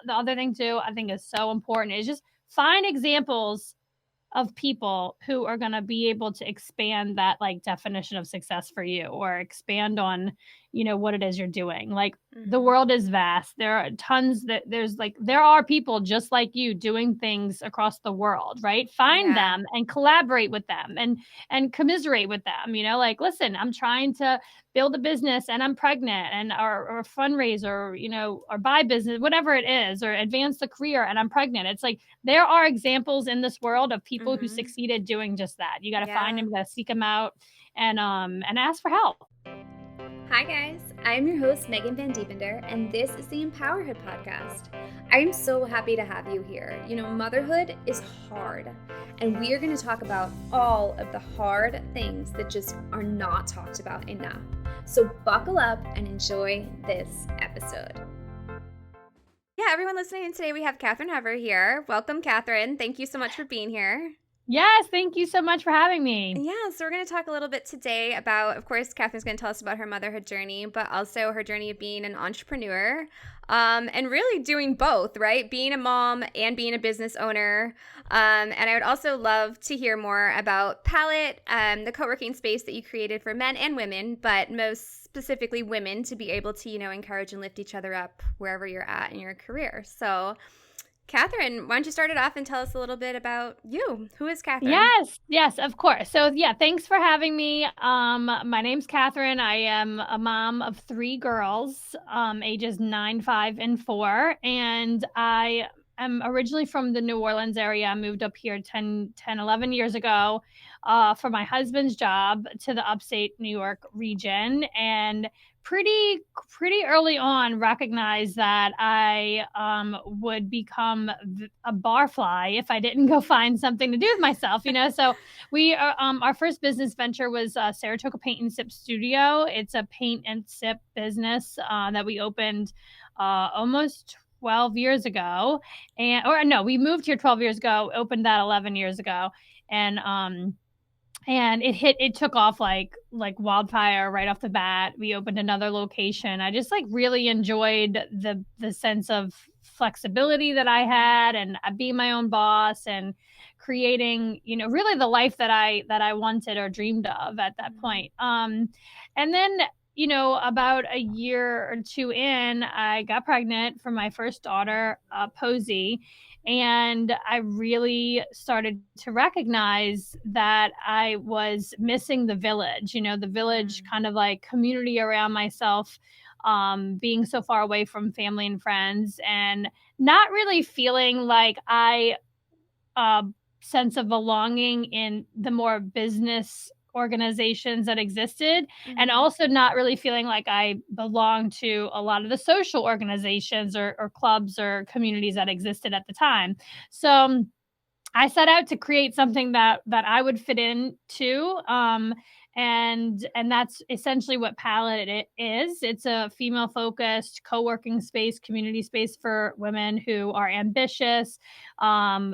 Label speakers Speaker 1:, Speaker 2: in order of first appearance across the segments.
Speaker 1: the other thing too, I think is so important is just find examples of people who are going to be able to expand that like definition of success for you, or expand on, what it is you're doing. Like, the
Speaker 2: Mhm.
Speaker 1: world is vast. There are tons that there are people just like you doing things across the world, right? Find
Speaker 2: Yeah.
Speaker 1: them and collaborate with them, and commiserate with them, like, listen, I'm trying to build a business and I'm pregnant, and or fundraise, or or buy business, whatever it is, or advance the career and I'm pregnant. It's like, there are examples in this world of people who
Speaker 2: Mhm.
Speaker 1: succeeded doing just that. You got to find
Speaker 2: Yeah.
Speaker 1: them, you got to seek them out, and ask for help.
Speaker 2: Hi, guys. I'm your host, Megan Van Diepender, and this is the Empowerhood Podcast. I'm so happy to have you here. Motherhood is hard, and we are going to talk about all of the hard things that just are not talked about enough. So buckle up and enjoy this episode. Yeah, everyone listening today, we have Catherine Hever here. Welcome, Catherine. Thank you so much for being here.
Speaker 1: Yes, thank you so much for having me.
Speaker 2: Yeah, so we're going to talk a little bit today about, of course, Catherine's going to tell us about her motherhood journey, but also her journey of being an entrepreneur, and really doing both, right? Being a mom and being a business owner. And I would also love to hear more about Palette, the co-working space that you created for men and women, but most specifically women, to be able to, encourage and lift each other up wherever you're at in your career. So, Catherine, why don't you start it off and tell us a little bit about you? Who is Catherine?
Speaker 1: Yes, yes, of course. So yeah, thanks for having me. My name's Catherine. I am a mom of three girls, ages 9, 5, and 4. And I am originally from the New Orleans area. I moved up here 11 years ago, for my husband's job, to the upstate New York region. And pretty early on recognized that I would become a barfly if I didn't go find something to do with myself. So we our first business venture was Saratoga Paint and Sip Studio. It's a paint and sip business that we opened almost 12 years ago. Or no, we moved here 12 years ago, opened that 11 years ago. And it took off like wildfire right off the bat. We opened another location. I just like really enjoyed the sense of flexibility that I had, and being my own boss, and creating, really the life that I wanted or dreamed of at that point. And then, about a year or two in, I got pregnant for my first daughter, Posey. And I really started to recognize that I was missing the village, the village
Speaker 2: Mm-hmm.
Speaker 1: kind of like community around myself, being so far away from family and friends, and not really feeling like I sense of belonging in the more business organizations that existed, and
Speaker 2: Mm-hmm.
Speaker 1: also not really feeling like I belonged to a lot of the social organizations, or clubs or communities that existed at the time. So I set out to create something that I would fit into, and that's essentially what Palette it is. It's a female focused co-working space, community space for women who are ambitious.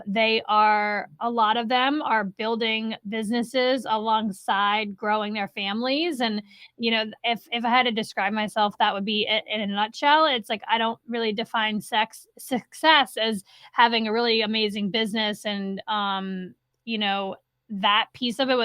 Speaker 1: They are, a lot of them are building businesses alongside growing their families. And if I had to describe myself, that would be it in a nutshell. It's like, I don't really define success as having a really amazing business, and that piece of it,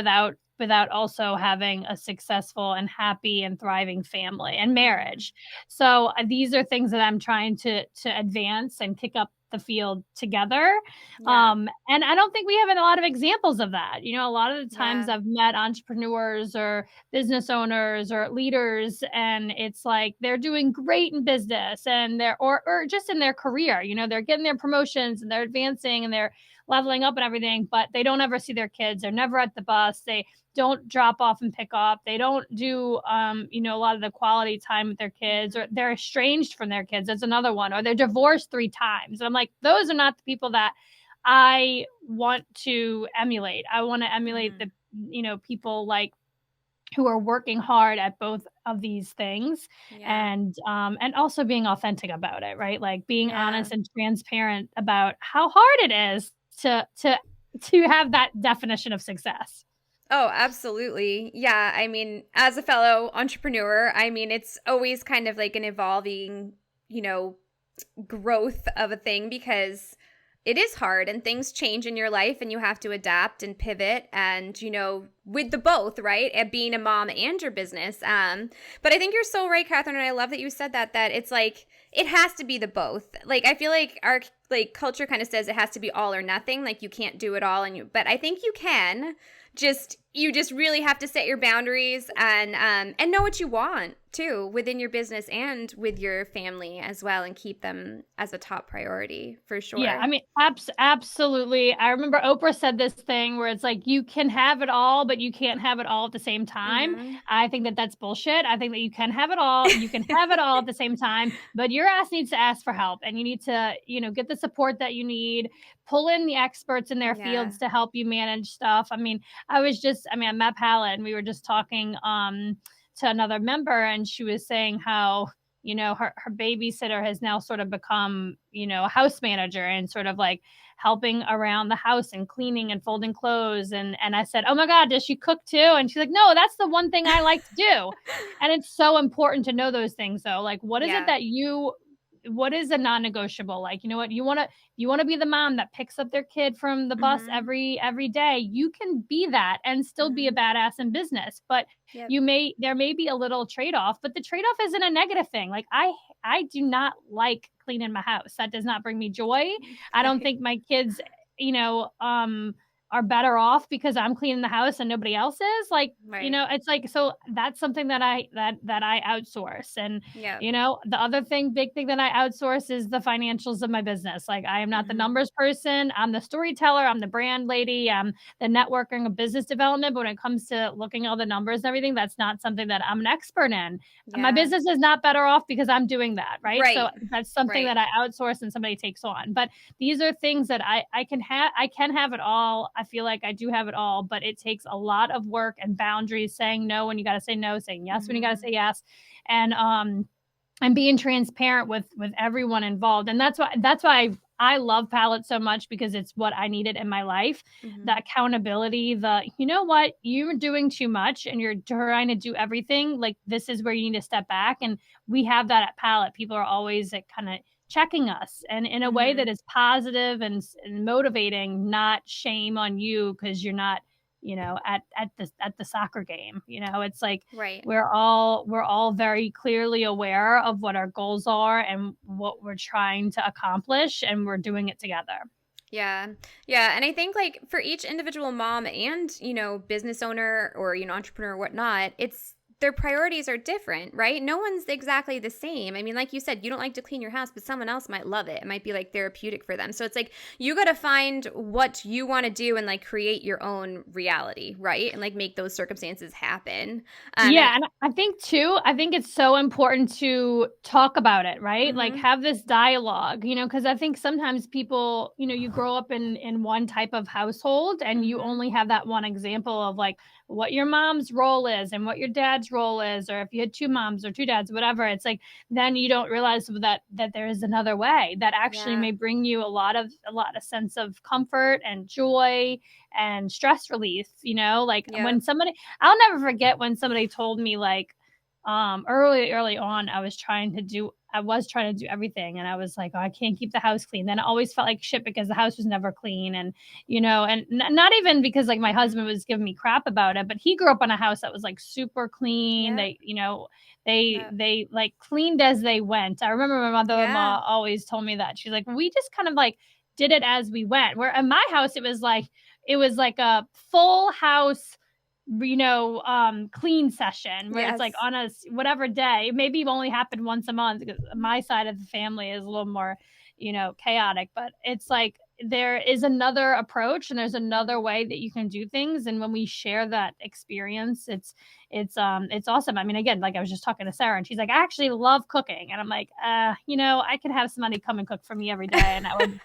Speaker 1: without also having a successful and happy and thriving family and
Speaker 2: Mm-hmm.
Speaker 1: marriage. So these are things that I'm trying to advance and kick up the field together.
Speaker 2: Yeah.
Speaker 1: And I don't think we have a lot of examples of that. A lot of the times
Speaker 2: Yeah.
Speaker 1: I've met entrepreneurs or business owners or leaders, and it's like they're doing great in business, and they're or just in their career. They're getting their promotions and they're advancing and they're leveling up and everything, but they don't ever see their kids. They're never at the bus. They don't drop off and pick up. They don't do a lot of the quality time with their kids, or
Speaker 2: Mm-hmm.
Speaker 1: they're estranged from their kids. That's another one. Or they're divorced 3 times. I'm like, those are not the people that I want to emulate. I want to emulate
Speaker 2: Mm-hmm.
Speaker 1: the people like who are working hard at both of these things,
Speaker 2: Yeah.
Speaker 1: and also being authentic about it, right? Like being
Speaker 2: Yeah.
Speaker 1: honest and transparent about how hard it is to have that definition of success.
Speaker 2: Oh, absolutely. Yeah. I mean, as a fellow entrepreneur, I mean, it's always kind of like an evolving, you know, growth of a thing because it is hard and things change in your life and you have to adapt and pivot and with the both, right, and being a mom and your business. But I think you're so right, Catherine, and I love that you said that it's like it has to be the both. Like I feel like our like culture kind of says it has to be all or nothing, like you can't do it all, but I think you can. You just really have to set your boundaries and know what you want too within your business and with your family as well, and keep them as a top priority for
Speaker 1: Yeah,
Speaker 2: sure.
Speaker 1: I mean, absolutely. I remember Oprah said this thing where it's like you can have it all, but you can't have it all at the same time.
Speaker 2: Mm-hmm.
Speaker 1: I think that that's bullshit. I think that you can have it all. You can have it all at the same time, but your ass needs to ask for help, and you need to, get the support that you need. Pull in the experts in their
Speaker 2: Yeah.
Speaker 1: fields to help you manage stuff. I mean, I met Paula and we were just talking to another member, and she was saying how her babysitter has now sort of become, a house manager and sort of like helping around the house and cleaning and folding clothes. And I said, oh my God, does she cook too? And she's like, no, that's the one thing I like to do. And it's so important to know those things though. Like,
Speaker 2: Yeah.
Speaker 1: what is a non-negotiable? Like, what you want to be the mom that picks up their kid from the bus
Speaker 2: Mm-hmm.
Speaker 1: every day. You can be that and still be a
Speaker 2: Mm-hmm.
Speaker 1: badass in business, but
Speaker 2: Yep.
Speaker 1: there may be a little trade-off, but the trade-off isn't a negative thing. Like I do not like cleaning my house. That does not bring me joy. I don't
Speaker 2: Right.
Speaker 1: think my kids, you know, um are better off because I'm cleaning the house and nobody else is. Like,
Speaker 2: Right.
Speaker 1: it's like, so that's something that I outsource. And
Speaker 2: Yep.
Speaker 1: the other big thing that I outsource is the financials of my business. Like, I am not the
Speaker 2: Mm-hmm.
Speaker 1: numbers person. I'm the storyteller. I'm the brand lady. I'm the networking of business development. But when it comes to looking at all the numbers and everything, that's not something that I'm an expert in. My
Speaker 2: Yeah.
Speaker 1: business is not better off because I'm doing that. Right. So
Speaker 2: Right.
Speaker 1: that's something
Speaker 2: Right.
Speaker 1: that I outsource and somebody takes on. But these are things that I can have it all. I feel like I do have it all, but it takes a lot of work and boundaries, saying no when you got to say no, saying yes when you got to
Speaker 2: Mm-hmm.
Speaker 1: say yes. And being transparent with everyone involved. And that's why I love Palette so much, because it's what I needed in my life.
Speaker 2: Mm-hmm.
Speaker 1: The accountability, what, you're doing too much and you're trying to do everything. Like, this is where you need to step back. And we have that at Palette. People are always like kind of checking us, and in a way
Speaker 2: Mm-hmm.
Speaker 1: that is positive and motivating, not shame on you because you're not, at the soccer game. It's like
Speaker 2: Right.
Speaker 1: we're all very clearly aware of what our goals are and what we're trying to accomplish, and we're doing it together.
Speaker 2: Yeah. Yeah. And I think like for each individual mom and, business owner or, entrepreneur or whatnot, it's their priorities are different, right? No one's exactly the same. I mean, like you said, you don't like to clean your house, but someone else might love it. It might be like therapeutic for them. So it's like you got to find what you want to do and like create your own reality, right? And like make those circumstances happen. And
Speaker 1: Yeah, and I think it's so important to talk about it, right? Like,
Speaker 2: mm-hmm.
Speaker 1: have this dialogue, because I think sometimes people, you grow up in one type of household and you
Speaker 2: Mm-hmm.
Speaker 1: only have that one example of like what your mom's role is and what your dad's role is, or if you had two moms or two dads, whatever. It's like then you don't realize that there is another way that actually
Speaker 2: Yeah.
Speaker 1: may bring you a lot of sense of comfort and joy and stress relief, like when
Speaker 2: Yep.
Speaker 1: somebody I'll never forget when somebody told me, like, early on, I was trying to do everything, and I was like, "Oh, I can't keep the house clean." Then I always felt like shit because the house was never clean, and not even because like my
Speaker 2: Mm-hmm.
Speaker 1: husband was giving me crap about it, but he grew up in a house that was like super clean.
Speaker 2: Yep. Yep.
Speaker 1: They like cleaned as they went. I remember my
Speaker 2: Yeah.
Speaker 1: mother-in-law always told me that. She's like, "We just kind of like did it as we went." Where in my house, it was like a full house, clean session where it's like
Speaker 2: Yes.
Speaker 1: on whatever day. Maybe it only happened once a month because my side of the family is a little more, chaotic. But it's like there is another approach and there's another way that you can do things. And when we share that experience, it's awesome. I mean, again, like I was just talking to Sarah and she's like, I actually love cooking. And I'm like, I could have somebody come and cook for me every day and that would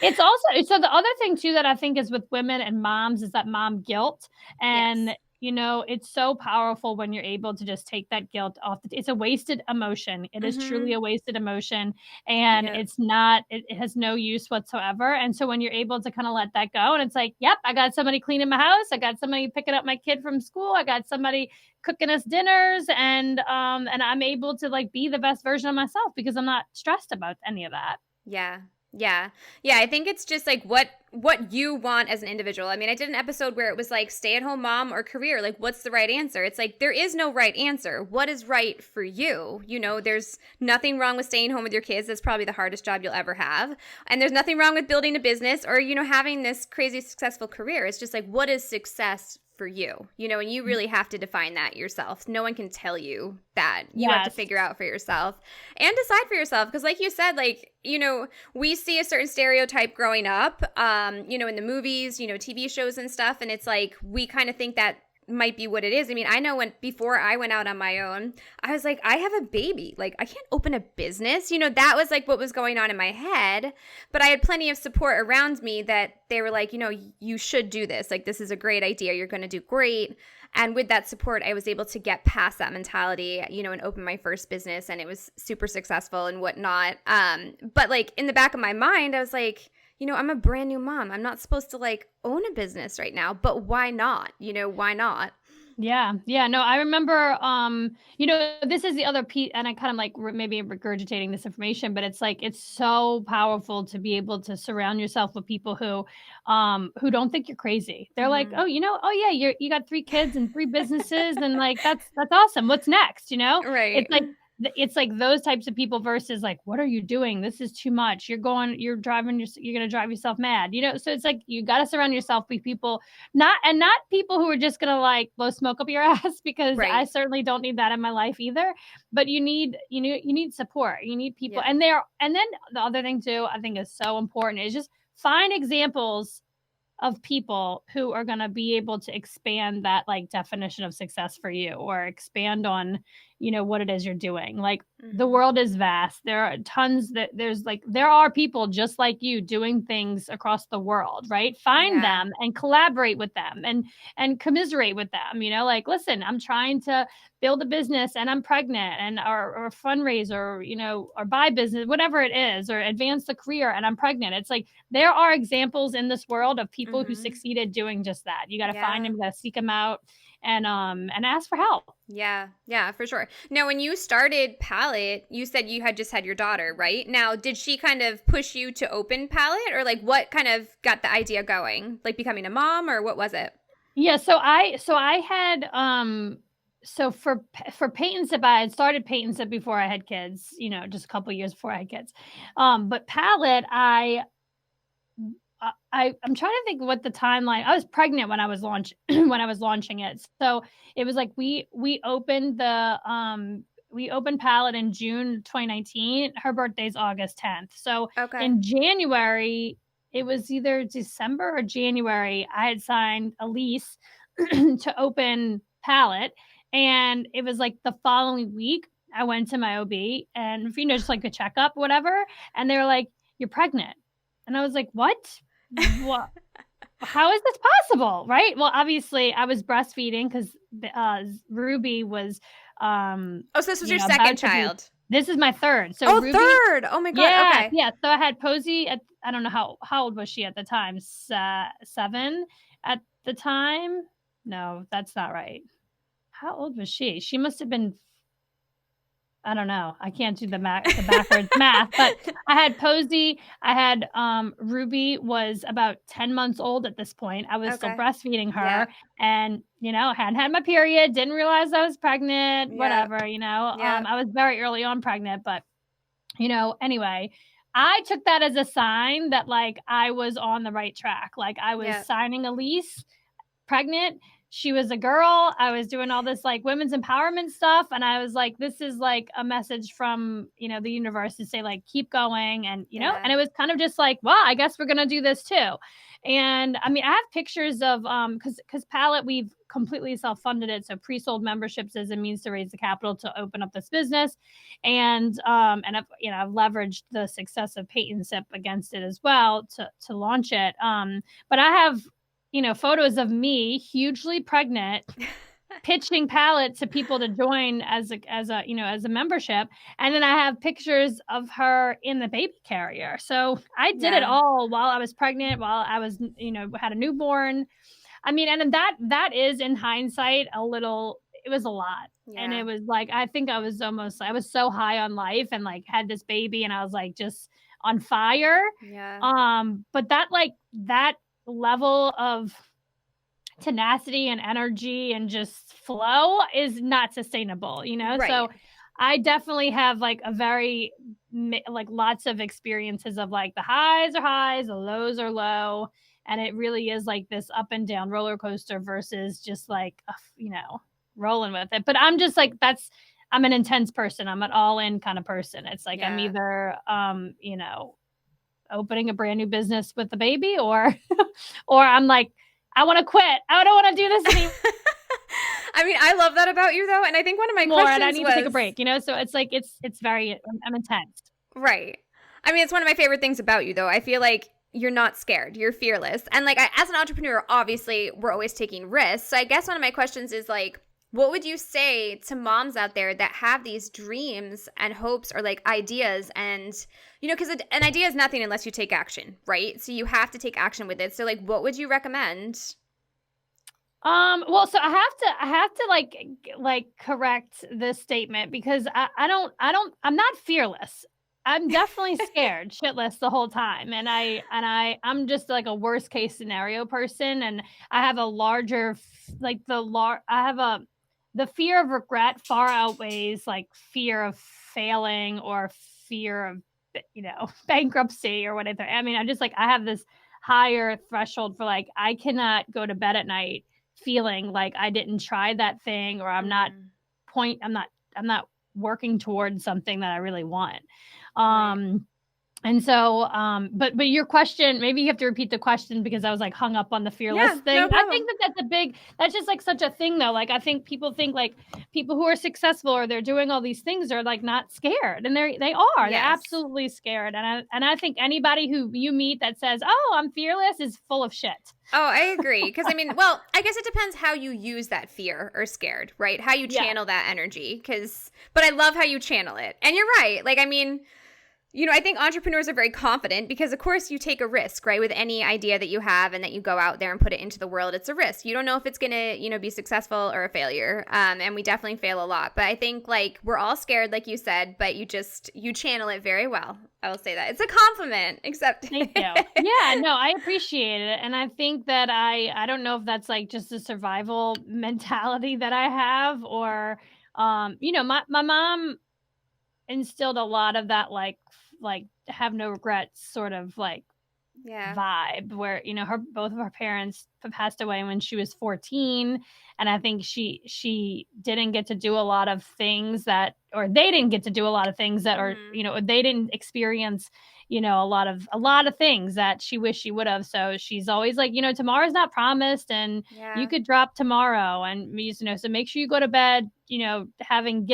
Speaker 1: it's also so the other thing too that I think is with women and moms is that mom guilt. And
Speaker 2: Yes.
Speaker 1: it's so powerful when you're able to just take that guilt off. It's a wasted emotion. It is truly
Speaker 2: Mhm.
Speaker 1: a wasted emotion, and
Speaker 2: Yep.
Speaker 1: it has no use whatsoever. And so when you're able to kind of let that go, and it's like, yep, I got somebody cleaning my house, I got somebody picking up my kid from school, I got somebody cooking us dinners, and I'm able to like be the best version of myself because I'm not stressed about any of that.
Speaker 2: Yeah. Yeah. Yeah, I think it's just like what you want as an individual. I mean, I did an episode where it was like stay-at-home mom or career, like what's the right answer? It's like there is no right answer. What is right for you? There's nothing wrong with staying home with your kids. That's probably the hardest job you'll ever have. And there's nothing wrong with building a business or having this crazy successful career. It's just like what is success for you? And you really have to define that yourself. No one can tell you that. You have to
Speaker 1: Yes.
Speaker 2: figure out for yourself and decide for yourself because like you said, like, we see a certain stereotype growing up, in the movies, TV shows and stuff. And it's like, we kind of think that might be what it is. I mean, I know before I went out on my own, I was like, I have a baby. Like, I can't open a business. That was like what was going on in my head. But I had plenty of support around me that they were like, you should do this. Like, this is a great idea. You're going to do great. And with that support, I was able to get past that mentality, and open my first business, and it was super successful and whatnot. But like in the back of my mind, I was like, I'm a brand new mom. I'm not supposed to like own a business right now, but why not? Why not?
Speaker 1: Yeah. Yeah. No, I remember, this is the other piece, and I kind of like maybe regurgitating this information, but it's like, it's so powerful to be able to surround yourself with people who don't think you're crazy. They're like,
Speaker 2: Mm-hmm.
Speaker 1: oh, oh yeah, you got 3 kids and 3 businesses, and like, that's awesome. What's next?
Speaker 2: Right.
Speaker 1: It's like, it's like those types of people versus like, what are you doing? This is too much. You're going, you're you're going to drive yourself mad, so it's like, you got to surround yourself with people, not people who are just gonna like blow smoke up your ass, because I
Speaker 2: Right.
Speaker 1: certainly don't need that in my life either. But you need support. You need people,
Speaker 2: Yep.
Speaker 1: and then the other thing too, I think is so important, is just find examples of people who are going to be able to expand that like definition of success for you, or expand on what it is you're doing. Like, the
Speaker 2: Mm-hmm.
Speaker 1: world is vast. There are tons that there's like there are people just like you doing things across the world, right? Find
Speaker 2: Yeah.
Speaker 1: them and collaborate with them, and commiserate with them. Like, listen, I'm trying to build a business and I'm pregnant, and or fundraise, or buy business, whatever it is, or advance the career and I'm pregnant. It's like, there are examples in this world of people who
Speaker 2: Mm-hmm.
Speaker 1: succeeded doing just that. You got to find
Speaker 2: Yeah.
Speaker 1: them, you got to seek them out, and ask for help.
Speaker 2: Yeah, yeah, for sure. Now, when you started Palette, you said you had just had your daughter, right? Now, did she kind of push you to open Palette, or like what kind of got the idea going? Like becoming a mom, or what was it?
Speaker 1: Yeah, so I had so for Peyton Sip, I had started Peyton Sip before I had kids, just a couple years before I had kids. But Palette, I'm trying to think what the timeline. I was pregnant when I was when I was launching it. So it was like we opened Palette in June 2019. Her birthday's August 10th. So
Speaker 2: Okay.
Speaker 1: in January, it was either December or January, I had signed a lease to open Palette. And it was like the following week, I went to my OB, and, just like a checkup, whatever. And they were like, "You're pregnant." And I was like, "What? What? How is this possible?" Right? Well, obviously, I was breastfeeding because Ruby was,
Speaker 2: Oh, so this was your second
Speaker 1: about to be.
Speaker 2: child.
Speaker 1: This is my third. So
Speaker 2: Oh,
Speaker 1: Ruby,
Speaker 2: third. Oh my God.
Speaker 1: yeah,
Speaker 2: Okay.
Speaker 1: yeah. So I had Posey at, I don't know how old was she at the time? 7 at the time. No, that's not right. How old was she? She must have been, I don't know. I can't do the backwards math, but I had Posey. I had Ruby was about 10 months old at this point. I was still
Speaker 2: Okay.
Speaker 1: breastfeeding her,
Speaker 2: Yep.
Speaker 1: and hadn't had my period, didn't realize I was pregnant,
Speaker 2: Yep.
Speaker 1: whatever.
Speaker 2: Yep.
Speaker 1: I was very early on pregnant, but anyway, I took that as a sign that like I was on the right track. Like, I was
Speaker 2: Yep.
Speaker 1: signing a lease, pregnant. She was a girl. I was doing all this like women's empowerment stuff. And I was like, this is like a message from, the universe to say, like, keep going.
Speaker 2: Yeah.
Speaker 1: And it was kind of just like, well, I guess we're going to do this too. And I mean, I have pictures of, cause Palette, we've completely self-funded it. So pre-sold memberships as a means to raise the capital to open up this business. And I've leveraged the success of Peyton Sip against it as well to launch it. But I have photos of me hugely pregnant pitching pallets to people to join as a membership, and then I have pictures of her in the baby carrier. So I did it
Speaker 2: Yeah.
Speaker 1: all while I was pregnant, while I was had a newborn. I mean, and that is in hindsight a little, it was a lot. And
Speaker 2: Yeah.
Speaker 1: it was like, I think I was so high on life and like had this baby and I was like just on fire.
Speaker 2: Yeah.
Speaker 1: But that level of tenacity and energy and just flow is not sustainable.
Speaker 2: Right.
Speaker 1: So I definitely have like a very like lots of experiences of like the highs are highs, the lows are low, and it really is like this up and down roller coaster versus just like rolling with it. But I'm just like, I'm an intense person. I'm an all in kind of person. It's like I'm
Speaker 2: Yeah.
Speaker 1: either opening a brand new business with the baby, or or I'm like, I want to quit. I don't want to do this anymore,
Speaker 2: I mean, I love that about you though, and I think one of my
Speaker 1: and I
Speaker 2: questions
Speaker 1: need to take a
Speaker 2: was
Speaker 1: break. So it's like it's very, I'm intense.
Speaker 2: right. I mean, it's one of my favorite things about you though. I feel like you're not scared. You're fearless. And like as an entrepreneur, obviously, we're always taking risks. So I guess one of my questions is like, what would you say to moms out there that have these dreams and hopes or like ideas, and because an idea is nothing unless you take action, right? So you have to take action with it. So like what would you recommend?
Speaker 1: Well, so I have to like correct this statement, because I'm not fearless. I'm definitely scared shitless the whole time. I'm just like a worst case scenario person. And I have a larger, like I have the fear of regret far outweighs like fear of failing or fear of, bankruptcy or whatever. I mean, I'm just like, I have this higher threshold for like, I cannot go to bed at night feeling like I didn't try that thing, or
Speaker 2: Mm,
Speaker 1: I'm not working towards something that I really want.
Speaker 2: right.
Speaker 1: Um and so but your question, maybe you have to repeat the question, because I was like hung up on the fearless
Speaker 2: Yeah,
Speaker 1: thing.
Speaker 2: no
Speaker 1: I think
Speaker 2: problem.
Speaker 1: that's just like such a thing though. Like I think people think like people who are successful or they're doing all these things are like not scared, and they're
Speaker 2: Yes.
Speaker 1: absolutely scared. And I think anybody who you meet that says, "Oh, I'm fearless," is full of shit.
Speaker 2: Oh, I agree. Because I mean, well, I guess it depends how you use that fear or scared, right? How you
Speaker 1: Yeah.
Speaker 2: channel that energy. But I love how you channel it. And you're right. Like, I mean, I think entrepreneurs are very confident because, of course, you take a risk, right? With any idea that you have and that you go out there and put it into the world, it's a risk. You don't know if it's going to, be successful or a failure. And we definitely fail a lot. But I think, like, we're all scared, like you said, but you channel it very well. I will say that. It's a compliment, except.
Speaker 1: Thank you. Yeah, no, I appreciate it. And I think that I don't know if that's like just a survival mentality that I have, or my mom instilled a lot of that like have no regrets sort of like
Speaker 2: Yeah.
Speaker 1: vibe, where her both of her parents passed away when she was 14. And I think she didn't get to do a lot of things that, or they didn't get to do a lot of things that are,
Speaker 2: Hmm.
Speaker 1: they didn't experience a lot of things that she wished she would have. So she's always like, tomorrow's not promised, and you
Speaker 2: Yeah.
Speaker 1: could drop tomorrow. And so make sure you go to bed having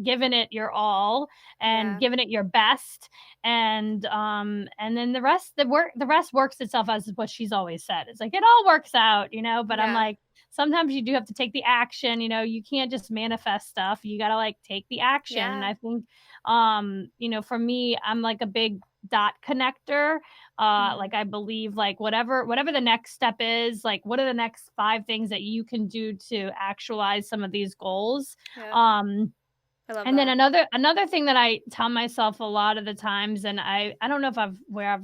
Speaker 1: given it your all and
Speaker 2: Yeah.
Speaker 1: given it your best. And then the rest works itself, as what she's always said. It's like it all works out. But I'm
Speaker 2: Yeah.
Speaker 1: like, sometimes you do have to take the action. You can't just manifest stuff. You got to like take the action. And
Speaker 2: Yeah.
Speaker 1: I think for me, I'm like a big dot connector.
Speaker 2: Hmm.
Speaker 1: Like I believe like whatever the next step is, like what are the next 5 things that you can do to actualize some of these goals.
Speaker 2: Yeah.
Speaker 1: um
Speaker 2: I love
Speaker 1: and then
Speaker 2: that.
Speaker 1: another thing that I tell myself a lot of the times, and I don't know if I've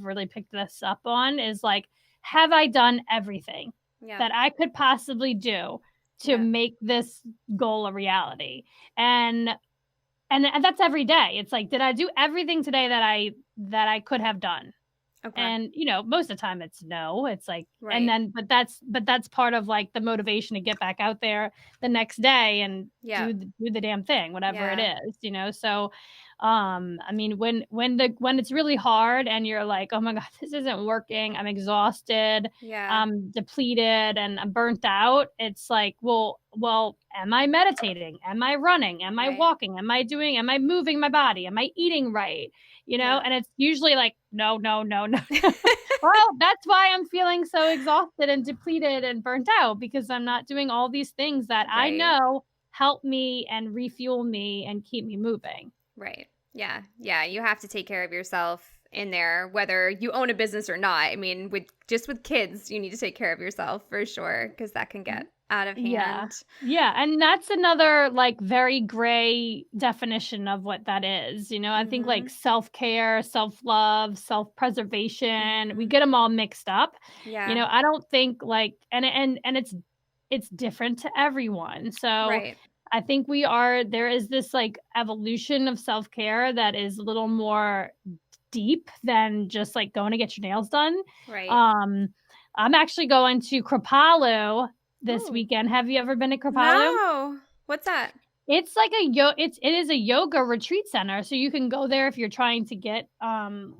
Speaker 1: really picked this up on, is like, have I done everything
Speaker 2: Yeah.
Speaker 1: that I could possibly do to
Speaker 2: Yeah.
Speaker 1: make this goal a reality? And and that's every day. It's like, did I do everything today that I could have done?
Speaker 2: Okay.
Speaker 1: And most of the time it's no. It's like, and
Speaker 2: Right.
Speaker 1: then but that's part of like the motivation to get back out there the next day and
Speaker 2: Yeah.
Speaker 1: do the damn thing, whatever it
Speaker 2: Yeah.
Speaker 1: is. So I mean, when it's really hard and you're like, oh my god, this isn't working, I'm exhausted,
Speaker 2: Yeah.
Speaker 1: I'm depleted, and I'm burnt out. It's like, well, am I meditating, am I running, am I
Speaker 2: Right.
Speaker 1: walking, am I moving my body, am I eating right?
Speaker 2: Yeah.
Speaker 1: And it's usually like no, no, no, no. Well, that's why I'm feeling so exhausted and depleted and burnt out, because I'm not doing all these things that I
Speaker 2: Right.
Speaker 1: know help me and refuel me and keep me moving.
Speaker 2: Right. Yeah. Yeah. You have to take care of yourself in there, whether you own a business or not. I mean, with kids, you need to take care of yourself for sure, because that can get out of
Speaker 1: Yeah.
Speaker 2: hand.
Speaker 1: Yeah, and that's another, like, very gray definition of what that is, I think, like,
Speaker 2: Mhm.
Speaker 1: self-care, self-love, self-preservation, we
Speaker 2: Mhm.
Speaker 1: get them all mixed up,
Speaker 2: Yeah.
Speaker 1: I don't think, like, and it's different to everyone, so
Speaker 2: Right.
Speaker 1: I think there is this, like, evolution of self-care that is a little more deep than just, like, going to get your nails done.
Speaker 2: Right.
Speaker 1: Um, I'm actually going to Kripalu this
Speaker 2: Oh.
Speaker 1: weekend. Have you ever been to Kripalu?
Speaker 2: No. What's that?
Speaker 1: It's like it is a yoga retreat center, so you can go there if you're trying to get,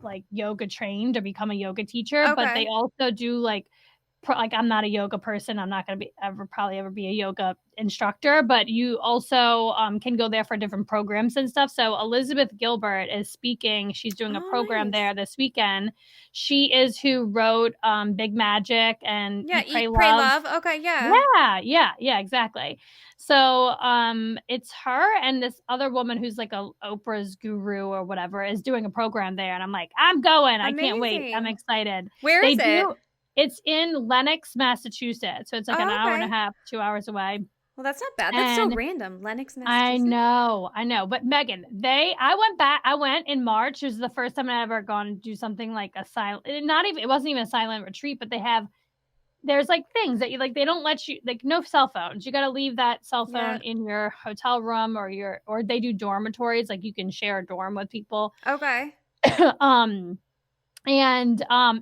Speaker 1: like, yoga trained or become a yoga teacher, but they
Speaker 2: Okay.
Speaker 1: also do, like, like, I'm not a yoga person, I'm not gonna be probably ever be a yoga instructor, but you also, can go there for different programs and stuff. So Elizabeth Gilbert is speaking, she's doing a
Speaker 2: Oh,
Speaker 1: program
Speaker 2: nice.
Speaker 1: there this weekend. She is who wrote, Big Magic and
Speaker 2: Yeah,
Speaker 1: Eat, Pray,
Speaker 2: eat, pray,
Speaker 1: Love.
Speaker 2: love. Okay, yeah.
Speaker 1: Yeah, yeah, yeah, exactly. So, it's her and this other woman who's like a Oprah's guru or whatever is doing a program there, and I'm like, "I'm going, I can't wait, I'm
Speaker 2: Amazing.
Speaker 1: excited."
Speaker 2: Where
Speaker 1: They
Speaker 2: is it?
Speaker 1: do It's in Lenox, Massachusetts, so it's like an
Speaker 2: Oh,
Speaker 1: hour and a
Speaker 2: okay.
Speaker 1: half, 2 hours away,
Speaker 2: Well, that's not bad. That's so
Speaker 1: and
Speaker 2: random. Lennox, Massachusetts?
Speaker 1: I know, but Megan, I went in March. It was the first time I ever gone to do something like a silent, not even, it wasn't even a silent retreat, but there's, like, things that you like, they don't let you, like, no cell phones. You gotta leave that cell phone
Speaker 2: Yeah.
Speaker 1: in your hotel room, or they do dormitories, like, you can share a dorm with people.
Speaker 2: Okay.
Speaker 1: Um,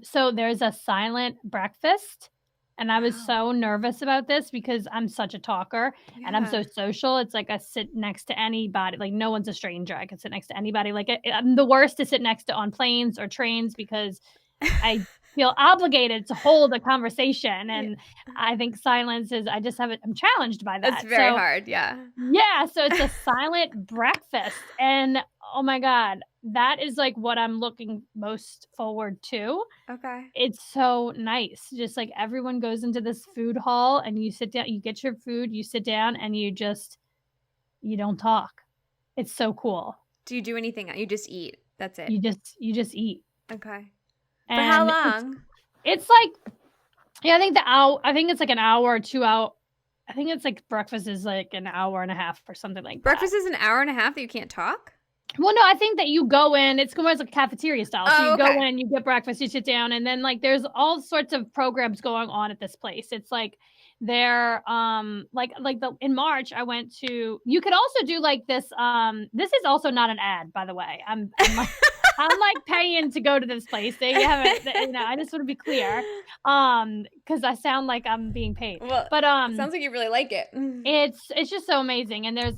Speaker 1: so there's a silent breakfast, and I was
Speaker 2: Wow.
Speaker 1: so nervous about this because I'm such a talker and I'm
Speaker 2: Yeah.
Speaker 1: so social. It's like I sit next to anybody, like, no one's a stranger. I could sit next to anybody. Like, I'm the worst to sit next to on planes or trains because I feel obligated to hold a conversation,
Speaker 2: Yeah.
Speaker 1: and I think silence is I just haven't I'm challenged by
Speaker 2: It's
Speaker 1: that.
Speaker 2: very
Speaker 1: So,
Speaker 2: hard. Yeah.
Speaker 1: yeah, so it's a silent breakfast, and, oh my god, that is, like, what I'm looking most forward to.
Speaker 2: Okay.
Speaker 1: It's so nice. Just, like, everyone goes into this food hall, and you sit down, you get your food, you sit down, and you don't talk. It's so cool.
Speaker 2: Do you do anything? You just eat. That's it.
Speaker 1: You just eat,
Speaker 2: Okay. For how
Speaker 1: and
Speaker 2: long?
Speaker 1: it's like, yeah, I think it's like an hour or 2 hour. I think it's like breakfast is like an hour and a half or something like that.
Speaker 2: Breakfast is an hour and a half that you can't talk?
Speaker 1: Well, no, I think that you go in, it's almost like cafeteria style. So you
Speaker 2: Oh,
Speaker 1: go
Speaker 2: okay.
Speaker 1: in, you get breakfast, you sit down, and then, like, there's all sorts of programs going on at this place. It's like like the in March I went to, you could also do like this is also not an ad, by the way. I'm like paying to go to this place. They haven't, I just want to be clear. Because I sound like I'm being paid.
Speaker 2: Well,
Speaker 1: But
Speaker 2: it sounds like you really like it. Mm.
Speaker 1: it's just so amazing, and there's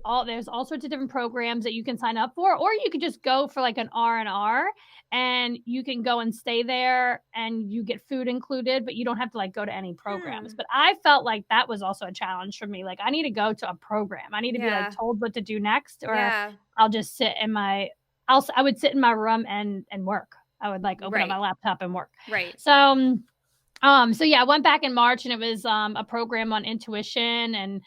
Speaker 1: all sorts of different programs that you can sign up for, or you could just go for, like, an R&R, and you can go and stay there, and you get food included, but you don't have to, like, go to any programs.
Speaker 2: Hmm.
Speaker 1: But I felt like that was also a challenge for me, like, I need to go to a program. I need to be, like,
Speaker 2: Yeah.
Speaker 1: told what to do next, or
Speaker 2: Yeah.
Speaker 1: I'll just I would sit in my room and work. I would, like, open up my
Speaker 2: Right.
Speaker 1: laptop and work.
Speaker 2: Right.
Speaker 1: So, so yeah, I went back in March, and it was a program on intuition and,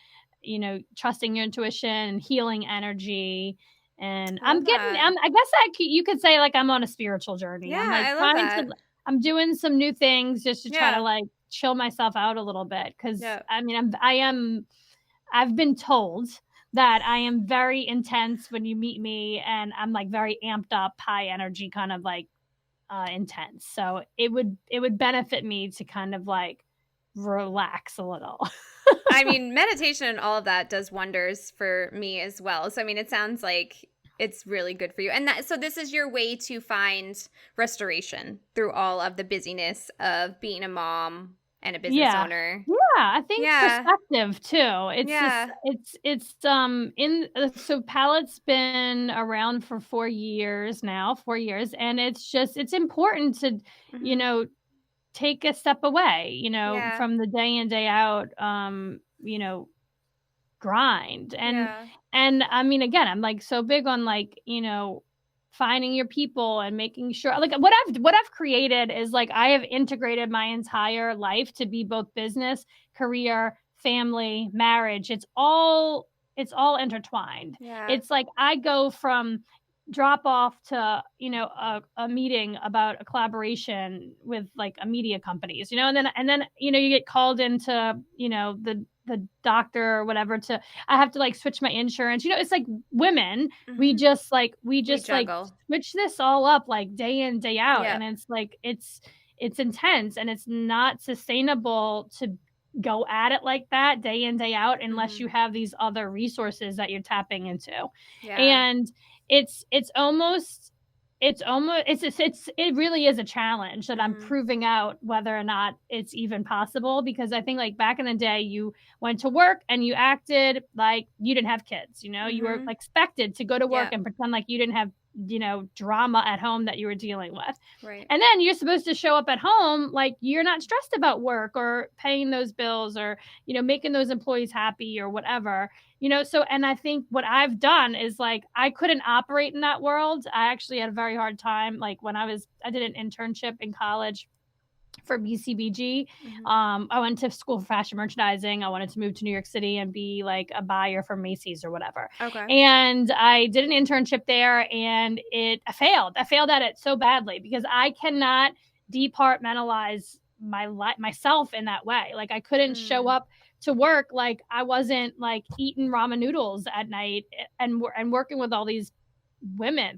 Speaker 1: trusting your intuition and healing energy. And
Speaker 2: I love that.
Speaker 1: I guess you could say, like, I'm on a spiritual journey.
Speaker 2: Yeah,
Speaker 1: I'm like
Speaker 2: I love that.
Speaker 1: I'm doing some new things just to try to,
Speaker 2: Yeah.
Speaker 1: like, chill myself out a little bit. Cause
Speaker 2: Yeah.
Speaker 1: I mean, I've been told that I am very intense when you meet me, and I'm, like, very amped up, high energy, kind of like intense. So it would benefit me to kind of, like, relax a little.
Speaker 2: I mean, meditation and all of that does wonders for me as well. So, I mean, it sounds like it's really good for you. And so this is your way to find restoration through all of the busyness of being a mom and a business
Speaker 1: Yeah.
Speaker 2: owner.
Speaker 1: Yeah, I think
Speaker 2: Yeah.
Speaker 1: perspective too. It's just
Speaker 2: Yeah.
Speaker 1: in so Pallet's been around for 4 years now, 4 years, and it's important to, you
Speaker 2: Hmm.
Speaker 1: know, take a step away,
Speaker 2: Yeah.
Speaker 1: from the day in, day out, grind. And
Speaker 2: Yeah.
Speaker 1: I mean, again, I'm, like, so big on, like, finding your people and making sure, like, what I've created is like I have integrated my entire life to be both business, career, family, marriage. It's all intertwined.
Speaker 2: Yeah.
Speaker 1: It's like I go from drop off to, a meeting about a collaboration with like a media companies, and then you get called into, the doctor or whatever, to I have to like switch my insurance. It's like women, we
Speaker 2: Hmm.
Speaker 1: just like we
Speaker 2: We
Speaker 1: just like
Speaker 2: juggle.
Speaker 1: switch this all up like day in, day out. And
Speaker 2: Yep.
Speaker 1: it's like it's intense, and it's not sustainable to go at it like that day in, day out, unless
Speaker 2: Hmm.
Speaker 1: you have these other resources that you're tapping into.
Speaker 2: Yeah.
Speaker 1: And it really is a challenge that I'm
Speaker 2: Hmm.
Speaker 1: proving out whether or not it's even possible, because I think like back in the day, you went to work and you acted like you didn't have kids. You were
Speaker 2: Hmm.
Speaker 1: expected to go to work
Speaker 2: Yep.
Speaker 1: and pretend like you didn't have, drama at home that you were dealing with.
Speaker 2: Right.
Speaker 1: And then you're supposed to show up at home like you're not stressed about work or paying those bills, or, making those employees happy or whatever. So, and I think what I've done is like I couldn't operate in that world. I actually had a very hard time. Like when I did an internship in college for BCBG.
Speaker 2: Hmm.
Speaker 1: I went to school for fashion merchandising. I wanted to move to New York City and be like a buyer for Macy's or whatever.
Speaker 2: Okay.
Speaker 1: And I did an internship there, and I failed. I failed at it so badly because I cannot departmentalize myself in that way. Like I couldn't show
Speaker 2: Mm.
Speaker 1: up to work like I wasn't like eating ramen noodles at night, and working with all these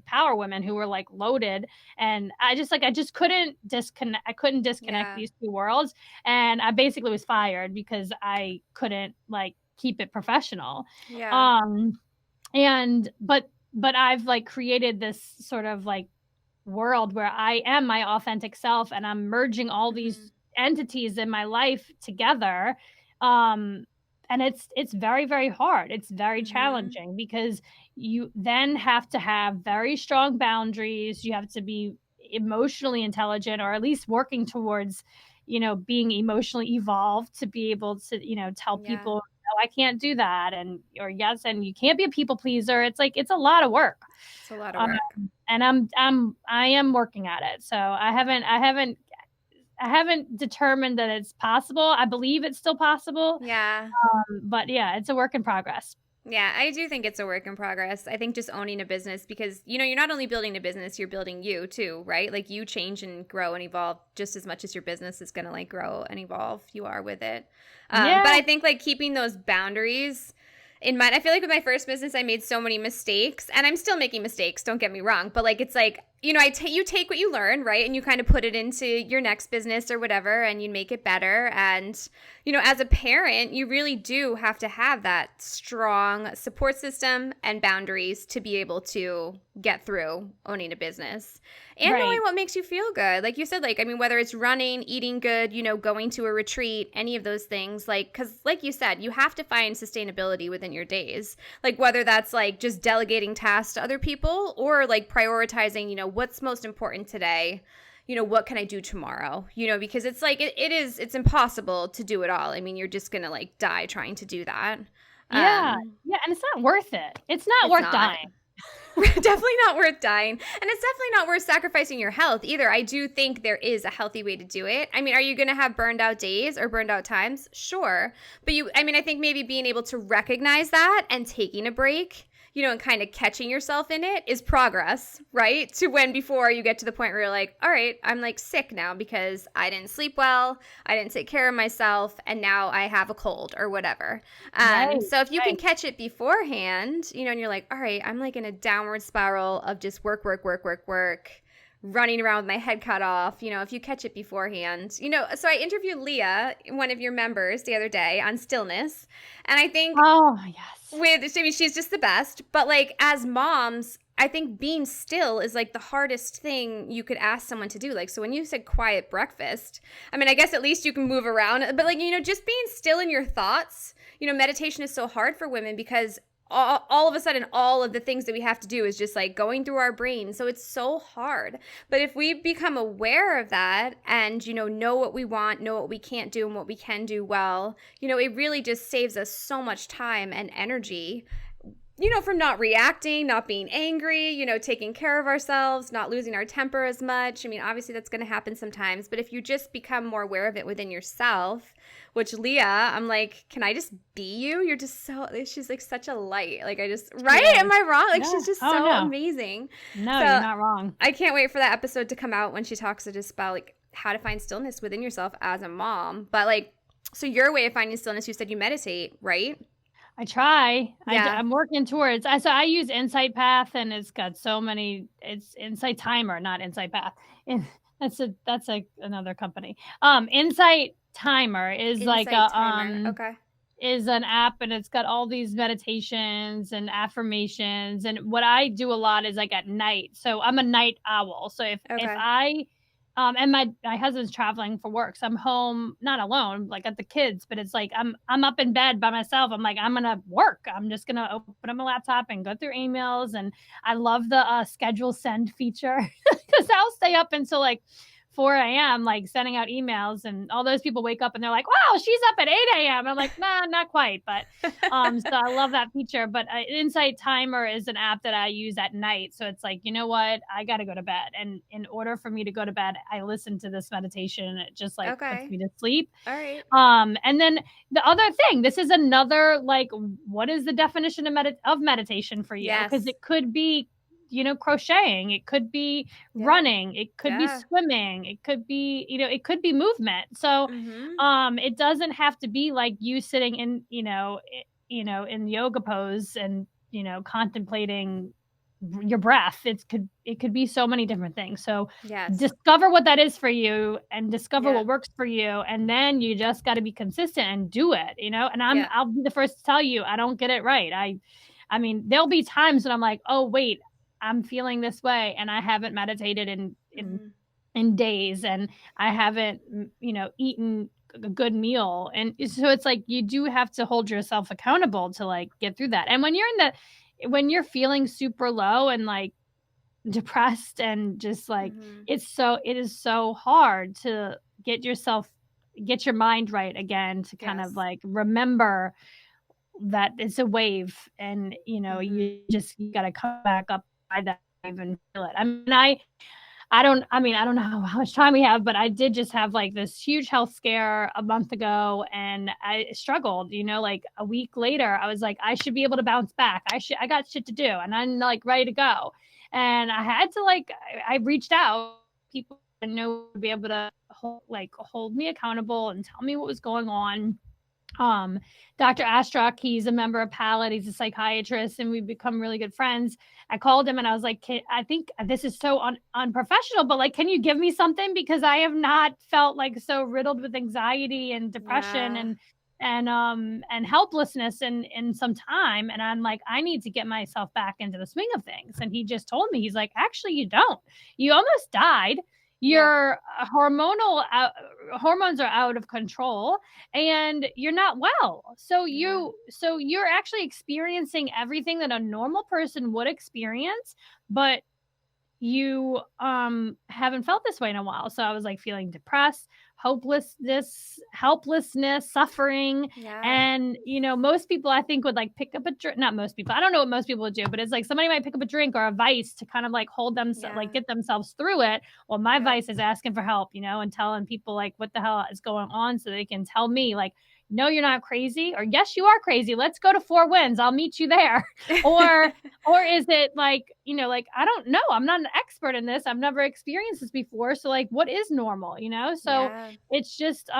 Speaker 1: power women who were like loaded. And I just couldn't disconnect
Speaker 2: Yeah.
Speaker 1: these two worlds. And I basically was fired because I couldn't like keep it professional.
Speaker 2: Yeah.
Speaker 1: um but I've like created this sort of like world where I am my authentic self, and I'm merging all
Speaker 2: Hmm.
Speaker 1: these entities in my life together. Um, and it's very, very hard. It's very
Speaker 2: Hmm.
Speaker 1: challenging because you then have to have very strong boundaries. You have to be emotionally intelligent, or at least working towards, being emotionally evolved to be able to, tell
Speaker 2: Yeah.
Speaker 1: people, no, I can't do that. And, or yes, and you can't be a people pleaser. It's like, it's a lot of work.
Speaker 2: It's a lot of
Speaker 1: Um,
Speaker 2: work.
Speaker 1: and I am working at it. So I haven't determined that it's possible. I believe it's still possible.
Speaker 2: Yeah.
Speaker 1: But yeah, it's a work in progress.
Speaker 2: Yeah, I do think it's a work in progress. I think just owning a business, because you're not only building a business, you're building you too, right? Like you change and grow and evolve just as much as your business is going to like grow and evolve. You are with it. But
Speaker 1: Yeah.
Speaker 2: I think like keeping those boundaries in mind. I feel like with my first business, I made so many mistakes, and I'm still making mistakes. Don't get me wrong, but like it's like you take what you learn, right, and you kind of put it into your next business or whatever, and you make it better. And as a parent, you really do have to have that strong support system and boundaries to be able to get through owning a business and knowing
Speaker 1: Right.
Speaker 2: what makes you feel good. Like you said, like, I mean, whether it's running, eating good, going to a retreat, any of those things, like, because like you said, you have to find sustainability within your days. Like whether that's like just delegating tasks to other people, or like prioritizing, what's most important today. What can I do tomorrow? Because it's like, it's impossible to do it all. I mean, you're just going to like die trying to do that.
Speaker 1: Yeah.
Speaker 2: Um,
Speaker 1: Yeah, and it's not worth it. It's not
Speaker 2: it's
Speaker 1: worth
Speaker 2: not.
Speaker 1: dying.
Speaker 2: Definitely not worth dying. And it's definitely not worth sacrificing your health either. I do think there is a healthy way to do it. I mean, are you going to have burned out days or burned out times? Sure. But I think maybe being able to recognize that and taking a break, and kind of catching yourself in it is progress, right? To when before you get to the point where you're like, all right, I'm like sick now because I didn't sleep well, I didn't take care of myself, and now I have a cold or whatever.
Speaker 1: Right.
Speaker 2: So if you can
Speaker 1: Right.
Speaker 2: catch it beforehand, and you're like, all right, I'm like in a downward spiral of just work, work, work, work, work, running around with my head cut off, if you catch it beforehand. So I interviewed Leah, one of your members, the other day on stillness. And I think
Speaker 1: Oh, yes.
Speaker 2: I mean, she's just the best. But like as moms, I think being still is like the hardest thing you could ask someone to do. Like, so when you said quiet breakfast, I mean, I guess at least you can move around, but like, just being still in your thoughts, meditation is so hard for women because all of a sudden, all of the things that we have to do is just like going through our brain. So it's so hard. But if we become aware of that and, know what we want, know what we can't do and what we can do well, it really just saves us so much time and energy from not reacting, not being angry, taking care of ourselves, not losing our temper as much. I mean, obviously that's going to happen sometimes, but if you just become more aware of it within yourself, which Leah, I'm like, can I just be you? You're just she's like such a light. Like, right?
Speaker 1: Yes.
Speaker 2: Am I wrong? Like,
Speaker 1: Yeah.
Speaker 2: she's just
Speaker 1: Oh,
Speaker 2: so
Speaker 1: no.
Speaker 2: amazing.
Speaker 1: No, you're
Speaker 2: So
Speaker 1: not wrong.
Speaker 2: I can't wait for that episode to come out when she talks just about like how to find stillness within yourself as a mom. But like, so your way of finding stillness, you said you meditate, right?
Speaker 1: I try.
Speaker 2: Yeah.
Speaker 1: I'm working towards. I use Insight Path, and it's got so many. It's Insight Timer, not Insight Path. And that's another company. Insight Timer is like
Speaker 2: Insight timer. Okay.
Speaker 1: is an app, and it's got all these meditations and affirmations. And what I do a lot is like at night. So I'm a night owl. So if
Speaker 2: Okay.
Speaker 1: I and my husband's traveling for work, so I'm home not alone, like at the kids, but it's like I'm up in bed by myself. I'm like, I'm gonna work. I'm just gonna open up my laptop and go through emails. And I love the schedule send feature because I'll stay up until like 4 a.m. like sending out emails, and all those people wake up and they're like, wow, she's up at 8 a.m. I'm like, nah, not quite. But so I love that feature. But Insight Timer is an app that I use at night. So it's like, you know what? I got to go to bed. And in order for me to go to bed, I listen to this meditation. It just like puts
Speaker 2: Okay.
Speaker 1: me to sleep.
Speaker 2: All right.
Speaker 1: And then the other thing, this is another like, what is the definition of meditation for you? Because
Speaker 2: Yes.
Speaker 1: it could be, crocheting, it could be
Speaker 2: Yeah.
Speaker 1: running, it could be
Speaker 2: Yeah.
Speaker 1: swimming, it could be, it could be movement. So
Speaker 2: Mm-hmm.
Speaker 1: it doesn't have to be like you sitting in, in yoga pose and, contemplating your breath. It could be so many different things. So
Speaker 2: Yes.
Speaker 1: discover what that is for you and discover
Speaker 2: Yeah.
Speaker 1: what works for you, and then you just got to be consistent and do it, and
Speaker 2: Yeah.
Speaker 1: I'll be the first to tell you I don't get it right. I mean, there'll be times when I'm like, "Oh, wait, I'm feeling this way and I haven't meditated
Speaker 2: Mm-hmm.
Speaker 1: in days, and I haven't, eaten a good meal." And so it's like you do have to hold yourself accountable to like get through that. And when you're feeling super low and like depressed and just like
Speaker 2: Mm-hmm.
Speaker 1: it is so hard to get your mind right again, to kind of
Speaker 2: Yes.
Speaker 1: like remember that it's a wave, and
Speaker 2: Mm-hmm.
Speaker 1: you got to come back up by that wave and feel it. I don't know how much time we have, but I did just have like this huge health scare a month ago, and I struggled, like a week later, I was like, I should be able to bounce back. I got shit to do, and I'm like ready to go. And I had to like, I reached out people I know would be able to hold me accountable and tell me what was going on. um Dr. Astruck, he's a member of Palette, he's a psychiatrist, and we've become really good friends. I called him and I was like, I think this is so unprofessional, but like, can you give me something, because I have not felt like so riddled with anxiety and depression
Speaker 2: Yeah.
Speaker 1: and helplessness in some time. And I'm like, I need to get myself back into the swing of things. And he just told me, he's like, actually, you don't. You almost died.
Speaker 2: Yeah.
Speaker 1: Your hormones are out of control, and you're not well.
Speaker 2: Yeah.
Speaker 1: So you're actually experiencing everything that a normal person would experience, but you haven't felt this way in a while. So I was like feeling depressed, hopelessness, helplessness, suffering.
Speaker 2: Yeah.
Speaker 1: And most people I think would like pick up a drink. Not most people, I don't know what most people would do, but it's like somebody might pick up a drink or a vice to kind of like hold them,
Speaker 2: Yeah.
Speaker 1: like get themselves through it. Well, my
Speaker 2: Yep.
Speaker 1: vice is asking for help, and telling people like what the hell is going on, so they can tell me like, no, you're not crazy, or yes, you are crazy, let's go to Four Winds, I'll meet you there. or or is it like, like, I don't know, I'm not an expert in this, I've never experienced this before, so like, what is normal, so
Speaker 2: Yeah.
Speaker 1: it's just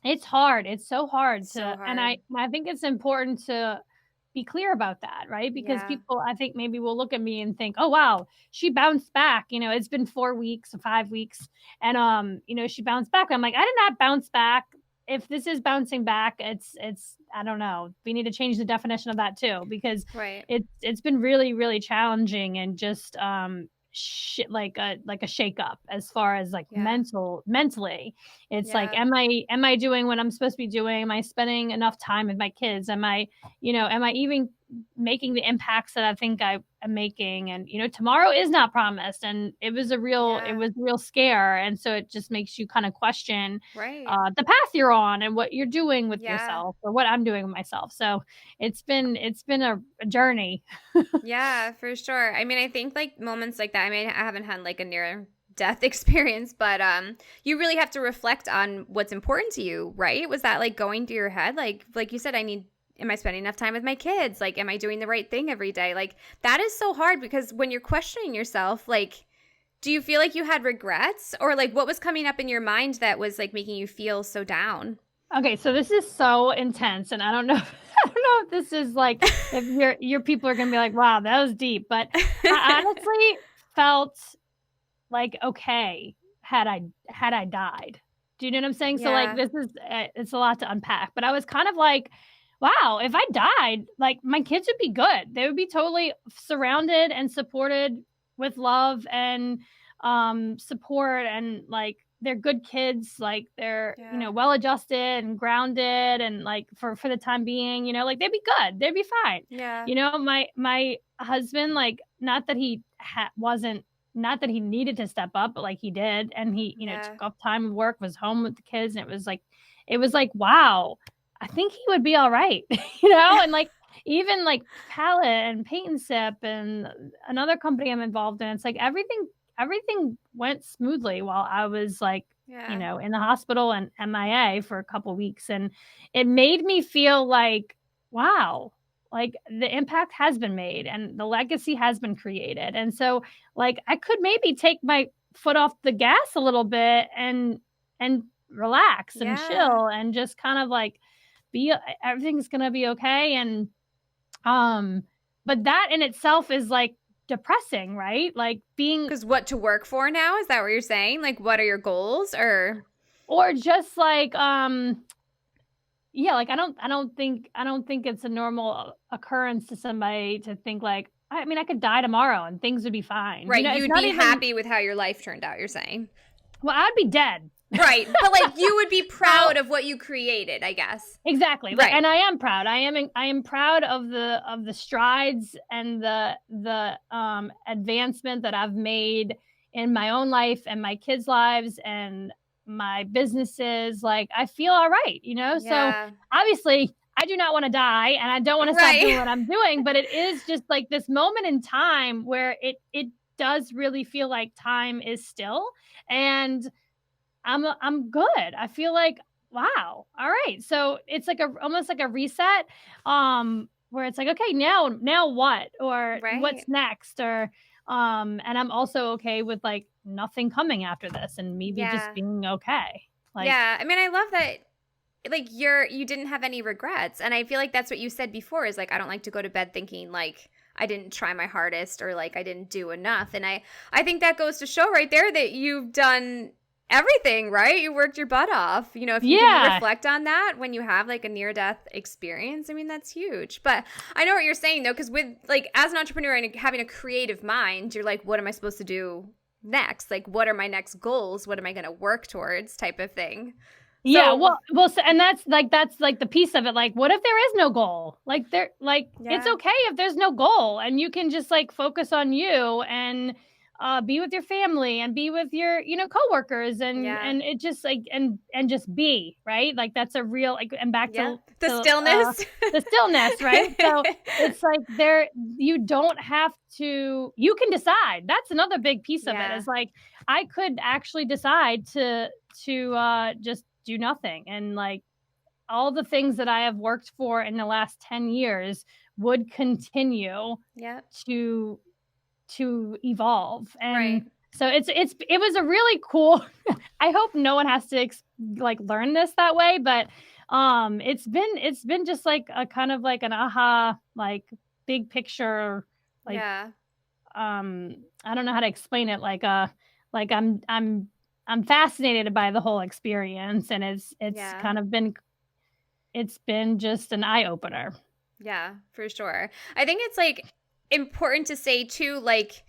Speaker 1: it's hard, it's so hard
Speaker 2: So
Speaker 1: to, and I
Speaker 2: hard.
Speaker 1: I think it's important to be clear about that, right? Because
Speaker 2: Yeah.
Speaker 1: people, I think, maybe will look at me and think, oh wow, she bounced back, it's been 4 weeks or 5 weeks, and she bounced back. I'm like, I did not bounce back. If this is bouncing back, it's I don't know, we need to change the definition of that too, because
Speaker 2: Right.
Speaker 1: it's been really, really challenging, and just like a shake up as far as like
Speaker 2: Yeah.
Speaker 1: mentally. It's like,
Speaker 2: Yeah.
Speaker 1: am I doing what I'm supposed to be doing? Am I spending enough time with my kids? Am I even making the impacts that I think I am making. And, tomorrow is not promised. And it was a
Speaker 2: Yeah.
Speaker 1: real scare. And so it just makes you kind of question
Speaker 2: Right.
Speaker 1: the path you're on and what you're doing with
Speaker 2: Yeah.
Speaker 1: yourself or what I'm doing with myself. So it's been a journey.
Speaker 2: Yeah, for sure. I mean, I think like moments like that, I mean, I haven't had like a near death experience, but you really have to reflect on what's important to you, right? Was that like going through your head? Like you said, am I spending enough time with my kids? Like, am I doing the right thing every day? Like that is so hard because when you're questioning yourself, like, do you feel like you had regrets or like what was coming up in your mind that was like making you feel so down?
Speaker 1: Okay, so this is so intense, and I don't know I don't know if this is like if your people are gonna be like, "Wow, that was deep," but I honestly felt like okay had I died. Do you know what I'm saying? So like
Speaker 2: Yeah.
Speaker 1: this is it's a lot to unpack, but I was kind of like, wow, if I died, like my kids would be good. They would be totally surrounded and supported with love and support, and like they're good kids, like they're
Speaker 2: Yeah.
Speaker 1: well adjusted and grounded, and like for the time being, like they'd be good, they'd be fine.
Speaker 2: Yeah.
Speaker 1: My husband, like not that he wasn't, not that he needed to step up, but like he did, and he,
Speaker 2: Yeah.
Speaker 1: took off time of work, was home with the kids, and it was like, wow, I think he would be all right, and like even like palette and paint and sip and another company I'm involved in, it's like everything went smoothly while I was like,
Speaker 2: Yeah.
Speaker 1: in the hospital and MIA for a couple weeks, and it made me feel like, wow, like the impact has been made and the legacy has been created. And so like I could maybe take my foot off the gas a little bit and relax and
Speaker 2: Yeah.
Speaker 1: chill and just kind of like be everything's going to be okay. And um but that in itself is like depressing, right? Like being,
Speaker 2: Because what to work for now? Is that what you're saying? Like, what are your goals? Or,
Speaker 1: or just like yeah, like I don't think it's a normal occurrence to somebody to think like, I mean, I could die tomorrow and things would be fine.
Speaker 2: right,
Speaker 1: It's
Speaker 2: you'd
Speaker 1: not
Speaker 2: be
Speaker 1: even,
Speaker 2: happy with how your life turned out, you're saying.
Speaker 1: well, I'd be dead.
Speaker 2: Right. But like you would be
Speaker 1: So
Speaker 2: proud of what you created, I guess.
Speaker 1: exactly. Like,
Speaker 2: Right.
Speaker 1: and I am proud. I am proud of the strides and the advancement that I've made in my own life and my kids' lives and my businesses. Like I feel all right. So
Speaker 2: Yeah.
Speaker 1: obviously I do not want to die and I don't want to stop doing
Speaker 2: Right.
Speaker 1: what I'm doing, but it is just like this moment in time where it does really feel like time is still, and I'm good. I feel like, wow, all right. So it's like almost like a reset, where it's like, okay, now what? Or
Speaker 2: Right.
Speaker 1: what's next? Or and I'm also okay with like nothing coming after this and maybe just
Speaker 2: Yeah.
Speaker 1: being okay. Like,
Speaker 2: Yeah. I mean, I love that like you didn't have any regrets. And I feel like that's what you said before is like I don't like to go to bed thinking like I didn't try my hardest or like I didn't do enough. And I think that goes to show right there that you've done everything, right? You worked your butt off. If you can
Speaker 1: yeah.
Speaker 2: reflect on that when you have like a near death experience, I mean, that's huge. But I know what you're saying though, because with like as an entrepreneur and having a creative mind, you're like, what am I supposed to do next? Like, what are my next goals? What am I going to work towards type of thing?
Speaker 1: Yeah,
Speaker 2: So,
Speaker 1: well, so, and that's like the piece of it. Like, what if there is no goal? Like, it's
Speaker 2: yeah,
Speaker 1: okay if there's no goal, and you can just like focus on you and be with your family and be with your coworkers, and
Speaker 2: yeah,
Speaker 1: and it just like and just be right. Like that's a real like, and back
Speaker 2: yeah.
Speaker 1: to
Speaker 2: The
Speaker 1: to
Speaker 2: stillness.
Speaker 1: the stillness, right? So it's like there, you don't have to. You can decide. That's another big piece of it.
Speaker 2: Yeah,
Speaker 1: Is like I could actually decide to just do nothing, and like all the things that I have worked for in the last 10 years would continue
Speaker 2: yeah,
Speaker 1: to evolve. And
Speaker 2: right.
Speaker 1: so it was a really cool I hope no one has to like learn this that way, but it's been just like a kind of like an aha, like big picture, like
Speaker 2: Yeah,
Speaker 1: I don't know how to explain it, like I'm fascinated by the whole experience, and it's
Speaker 2: yeah.
Speaker 1: kind of been, it's been just an eye opener.
Speaker 2: Yeah, for sure. I think it's like important to say too, like,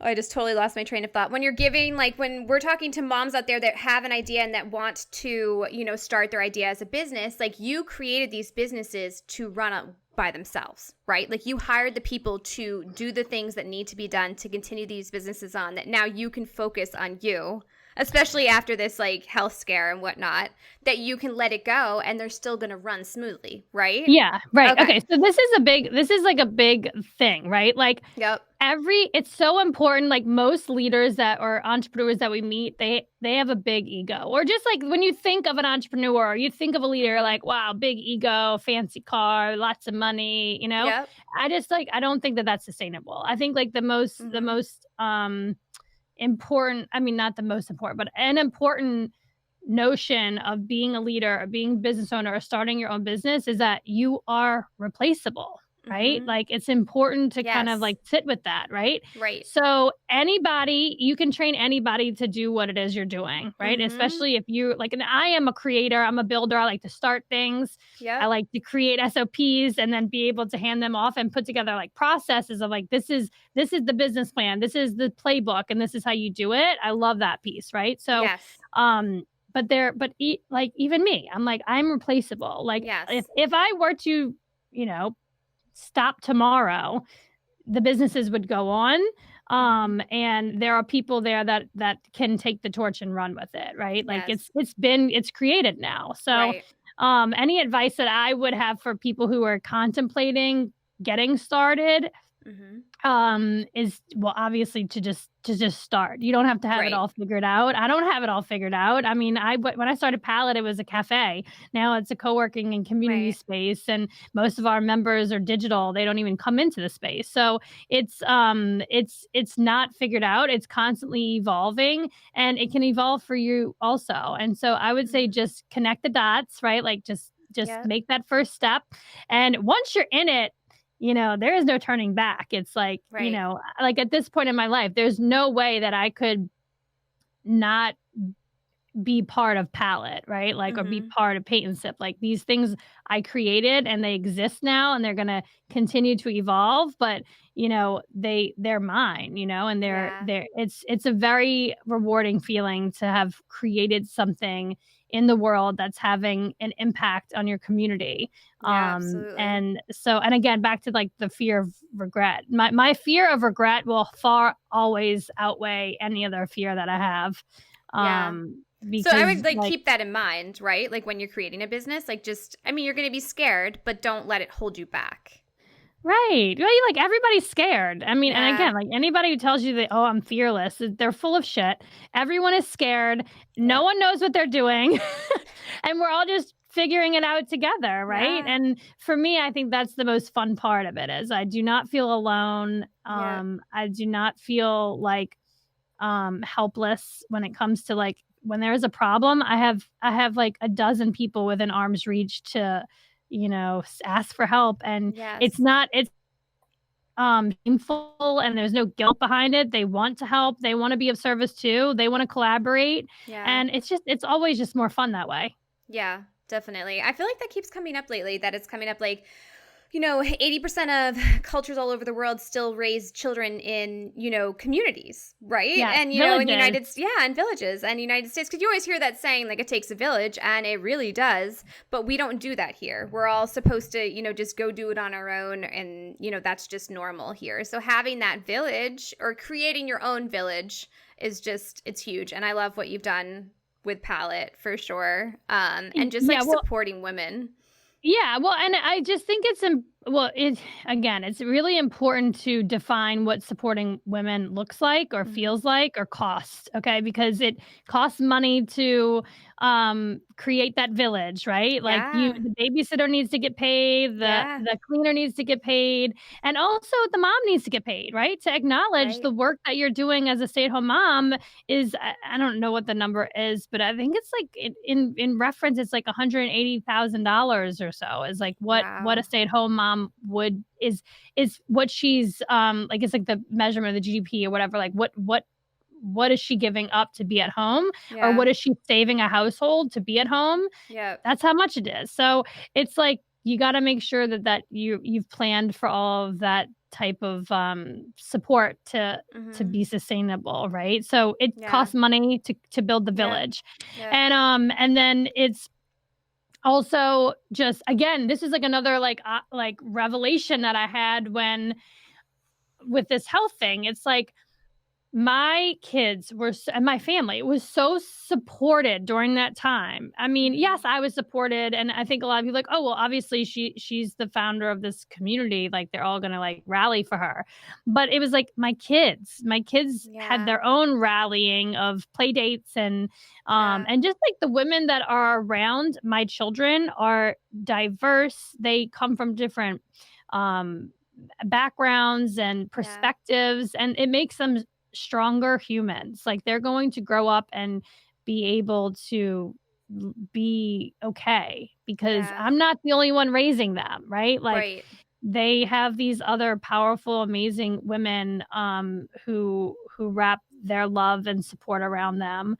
Speaker 2: oh, I just totally lost my train of thought. When you're giving, like, when we're talking to moms out there that have an idea and that want to, start their idea as a business, like, you created these businesses to run by themselves, right? Like you hired the people to do the things that need to be done to continue these businesses on, that now you can focus on you, especially after this like health scare and whatnot, that you can let it go and they're still going to run smoothly, right?
Speaker 1: Yeah, right.
Speaker 2: Okay.
Speaker 1: Okay, so this is like a big thing, right? Like
Speaker 2: Yep.
Speaker 1: it's so important. Like most leaders that or entrepreneurs that we meet, they have a big ego. Or just like when you think of an entrepreneur, you think of a leader
Speaker 2: Mm-hmm.
Speaker 1: like, wow, big ego, fancy car, lots of money, you know?
Speaker 2: Yep.
Speaker 1: I just like I don't think that that's sustainable. I think like the
Speaker 2: Mm-hmm.
Speaker 1: most important, I mean not the most important, but an important notion of being a leader or being a business owner or starting your own business is that you are replaceable, right?
Speaker 2: Mm-hmm.
Speaker 1: Like it's important to kind of
Speaker 2: Yes.
Speaker 1: like sit with that, right?
Speaker 2: Right.
Speaker 1: So anybody, you can train anybody to do what it is you're doing, right?
Speaker 2: Mm-hmm.
Speaker 1: Especially if you like, and I am a creator, I'm a builder, I like to start things. I
Speaker 2: Yep.
Speaker 1: like to create SOPs and then be able to hand them off and put together like processes of like this is the business plan, this is the playbook, and this is how you do it. I love that piece, right? So
Speaker 2: Yes.
Speaker 1: um like even me, I'm like I'm replaceable. Like
Speaker 2: Yes.
Speaker 1: if I were to, you know, stop tomorrow, the businesses would go on.
Speaker 2: Mm-hmm.
Speaker 1: And there are people there that can take the torch and run with it, right? Like
Speaker 2: Yes.
Speaker 1: it's created now. So
Speaker 2: Right.
Speaker 1: any advice that I would have for people who are contemplating getting started
Speaker 2: Mm-hmm.
Speaker 1: is well obviously to just start. You don't have to have it
Speaker 2: Right.
Speaker 1: all figured out. I don't have it all figured out. I mean, when I started Palette, it was a cafe. Now it's a co-working and community
Speaker 2: Right.
Speaker 1: space, and most of our members are digital. They don't even come into the space. So it's not figured out. It's constantly evolving, and it can evolve for you also. And so I would say
Speaker 2: Mm-hmm.
Speaker 1: just connect the dots, right? Like just
Speaker 2: Yep.
Speaker 1: make that first step, and once you're in it, you know, there is no turning back. It's like, you
Speaker 2: Right.
Speaker 1: know, like at this point in my life, there's no way that I could not be part of Palette, right? Like, or be
Speaker 2: Mm-hmm.
Speaker 1: part of Paint and Sip. Like these things I created and they exist now and they're gonna continue to evolve, but you know, they're mine, you know, and
Speaker 2: Yeah.
Speaker 1: they're it's a very rewarding feeling to have created something in the world that's having an impact on your community.
Speaker 2: Yeah, absolutely.
Speaker 1: And so and again, back to like the fear of regret. My fear of regret will far always outweigh any other fear that I have.
Speaker 2: Yeah. So I
Speaker 1: Because
Speaker 2: would like
Speaker 1: like
Speaker 2: keep that in mind, right? Like when you're creating a business, like just I mean, you're going to be scared, but don't let it hold you back.
Speaker 1: right, right, like everybody's scared. I mean, and
Speaker 2: Yeah.
Speaker 1: again, like anybody who tells you that, oh, I'm fearless, they're full of shit. Everyone is scared. No
Speaker 2: Yep.
Speaker 1: one knows what they're doing. And we're all just figuring it out together, right?
Speaker 2: Yeah.
Speaker 1: And for me, I think that's the most fun part of it is I do not feel alone.
Speaker 2: Yep.
Speaker 1: I do not feel like helpless when it comes to like when there is a problem. I have like a dozen people within arm's reach to, you know, ask for help, and it's
Speaker 2: Yes.
Speaker 1: not it's painful and there's no guilt behind it. They want to help, they want to be of service too, they want to collaborate,
Speaker 2: Yeah.
Speaker 1: and it's always just more fun that way.
Speaker 2: Yeah, definitely. I feel like that keeps coming up lately, that it's coming up like, 80% of cultures all over the world still raise children in, communities, right?
Speaker 1: Yes,
Speaker 2: And, in
Speaker 1: villages.
Speaker 2: In villages and United States, because you always hear that saying, like, it takes a village, and it really does. But we don't do that here. We're all supposed to, just go do it on our own. And, that's just normal here. So having that village or creating your own village is just, it's huge. And I love what you've done with Palette for sure. And just like
Speaker 1: Yeah, well,
Speaker 2: supporting women.
Speaker 1: yeah, well, and I just think it again, it's really important to define what supporting women looks like or
Speaker 2: Hmm.
Speaker 1: feels like or costs, okay? Because it costs money to create that village, right? Like
Speaker 2: Yeah.
Speaker 1: the babysitter needs to get paid,
Speaker 2: Yeah.
Speaker 1: the cleaner needs to get paid, and also the mom needs to get paid, right? To acknowledge
Speaker 2: Right.
Speaker 1: the work that you're doing as a stay-at-home mom is I don't know what the number is, but I think it's like in reference, it's like $180,000 or so is like what a
Speaker 2: Wow.
Speaker 1: stay-at-home mom would is what she's like it's like the measurement of the GDP or whatever. Like what is she giving up to be at home, or
Speaker 2: Yeah.
Speaker 1: what is she saving a household to be at home?
Speaker 2: Yep.
Speaker 1: That's how much it is. So it's like you got to make sure that you've planned for all of that type of support to
Speaker 2: Hmm.
Speaker 1: be sustainable, right? So it
Speaker 2: Yeah.
Speaker 1: costs money to build the
Speaker 2: Yep.
Speaker 1: village,
Speaker 2: Yep.
Speaker 1: and then it's Also, just again, this is like another like revelation that I had when with this health thing. It's like my kids were and my family was so supported during that time. I mean,
Speaker 2: Mm-hmm.
Speaker 1: yes, I was supported, and I think a lot of people like, oh well, obviously she's the founder of this community, like they're all gonna like rally for her. But it was like my kids had
Speaker 2: Yeah.
Speaker 1: their own rallying of play dates,
Speaker 2: Yeah.
Speaker 1: and just like the women that are around my children are diverse. They come from different um backgrounds and
Speaker 2: Yeah.
Speaker 1: perspectives, and it makes them stronger humans. Like they're going to grow up and be able to be okay because
Speaker 2: Yeah.
Speaker 1: I'm not the only one raising them, right? Like
Speaker 2: Right.
Speaker 1: they have these other powerful, amazing women who wrap their love and support around them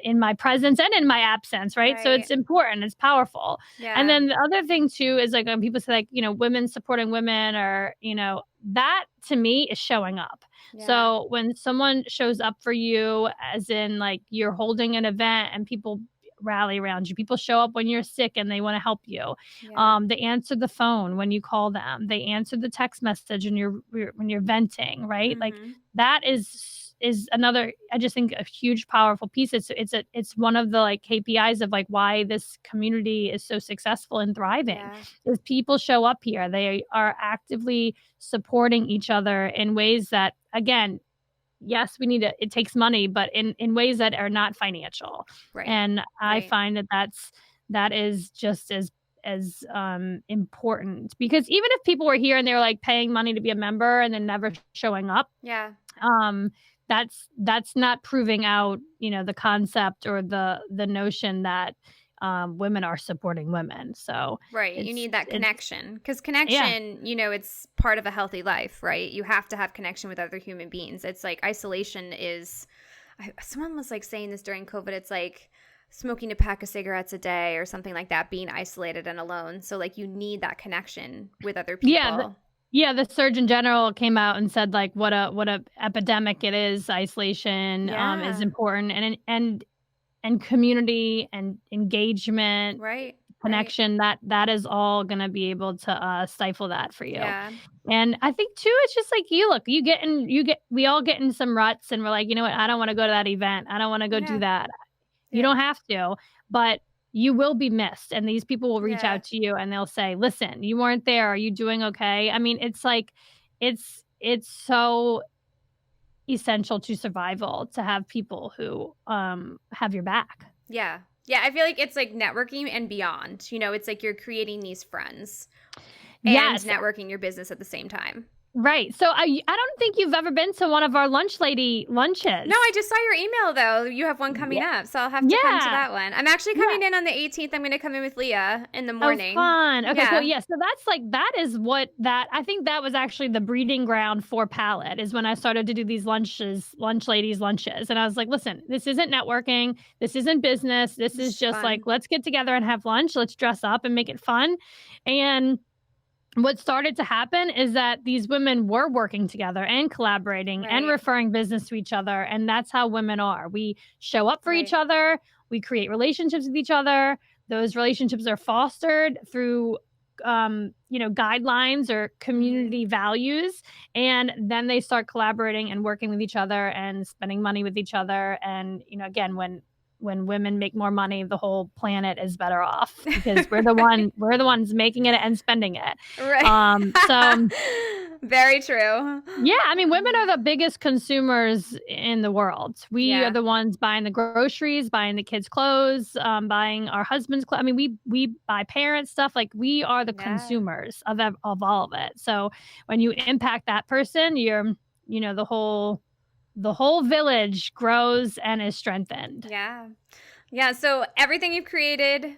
Speaker 1: in my presence and in my absence, right? So
Speaker 2: Right.
Speaker 1: it's important, it's powerful. And
Speaker 2: Yeah.
Speaker 1: then the other thing too is like when people say like, women supporting women, or, that to me is showing up.
Speaker 2: Yeah.
Speaker 1: So when someone shows up for you, as in like you're holding an event and people rally around you, people show up when you're sick and they want to help you.
Speaker 2: Yeah.
Speaker 1: They answer the phone when you call them. They answer the text message and when you're venting, right? Like
Speaker 2: Mm-hmm.
Speaker 1: that is another, I just think, a huge powerful piece. It's one of the like KPIs of like why this community is so successful and thriving
Speaker 2: Yeah.
Speaker 1: is people show up here. They are actively supporting each other in ways that, again, yes, it takes money, but in ways that are not financial.
Speaker 2: Right.
Speaker 1: And I
Speaker 2: Right.
Speaker 1: find that is just as important, because even if people were here and they were like paying money to be a member and then never showing up,
Speaker 2: Yeah.
Speaker 1: um that's not proving out, the concept or the notion that women are supporting women. So
Speaker 2: Right. You
Speaker 1: it's
Speaker 2: need that
Speaker 1: it's
Speaker 2: connection because
Speaker 1: yeah.
Speaker 2: connection, it's part of a healthy life, right? You have to have connection with other human beings. It's like isolation is, someone was like saying this during COVID. It's like smoking a pack of cigarettes a day or something like that, being isolated and alone. So, like, you need that connection with other
Speaker 1: Yeah,
Speaker 2: people.
Speaker 1: the Surgeon General came out and said like what a epidemic it is. Isolation is
Speaker 2: Yeah.
Speaker 1: important, and community and engagement,
Speaker 2: Right. Right.
Speaker 1: connection, that is all going to be able to stifle that for you.
Speaker 2: Yeah.
Speaker 1: And I think too, it's just like we all get in some ruts and we're like, you know what, I don't want to go to that event. I don't want to go do
Speaker 2: Yeah.
Speaker 1: that. You
Speaker 2: Yeah.
Speaker 1: don't have to, but you will be missed. And these people will reach
Speaker 2: Yeah.
Speaker 1: out to you and they'll say, listen, you weren't there. Are you doing okay? I mean, it's like, it's so essential to survival to have people who have your back.
Speaker 2: Yeah. Yeah. I feel like it's like networking and beyond. It's like you're creating these friends and
Speaker 1: Yes.
Speaker 2: networking your business at the same time.
Speaker 1: Right. So I don't think you've ever been to one of our lunch lady lunches.
Speaker 2: No, I just saw your email though. You have one coming
Speaker 1: Yeah.
Speaker 2: up, so I'll have to come to
Speaker 1: Yeah.
Speaker 2: that one. I'm actually
Speaker 1: Yeah.
Speaker 2: coming in on the 18th. I'm going to come in with Leah in the
Speaker 1: Oh,
Speaker 2: morning.
Speaker 1: fun. Okay, cool.
Speaker 2: Yeah.
Speaker 1: Yeah. So that's like, that is what that, I think that was actually the breeding ground for Palette, is when I started to do these lunch ladies lunches. And I was like, listen, this isn't networking. This isn't business. This is
Speaker 2: It's
Speaker 1: just like,
Speaker 2: fun.
Speaker 1: let's get together and have lunch. Let's dress up and make it fun. And what started to happen is that these women were working together and collaborating and
Speaker 2: Right.
Speaker 1: referring business to each other. And that's how women are. We show up for each
Speaker 2: Right.
Speaker 1: other. We create relationships with each other. Those relationships are fostered through, guidelines or
Speaker 2: Mhm.
Speaker 1: community values. And then they start collaborating and working with each other and spending money with each other. And, again, when women make more money, the whole planet is better off because we're the ones making it and spending it.
Speaker 2: Right.
Speaker 1: So
Speaker 2: Very true.
Speaker 1: yeah, I mean, women are the biggest consumers in the world. We are
Speaker 2: Yeah.
Speaker 1: the ones buying the groceries, buying the kids' clothes, buying our husbands' clothes. I mean, we buy parents' stuff. Like we are the
Speaker 2: Yeah.
Speaker 1: consumers of all of it. So when you impact that person, the whole village grows and is strengthened.
Speaker 2: Yeah. Yeah, so everything you've created,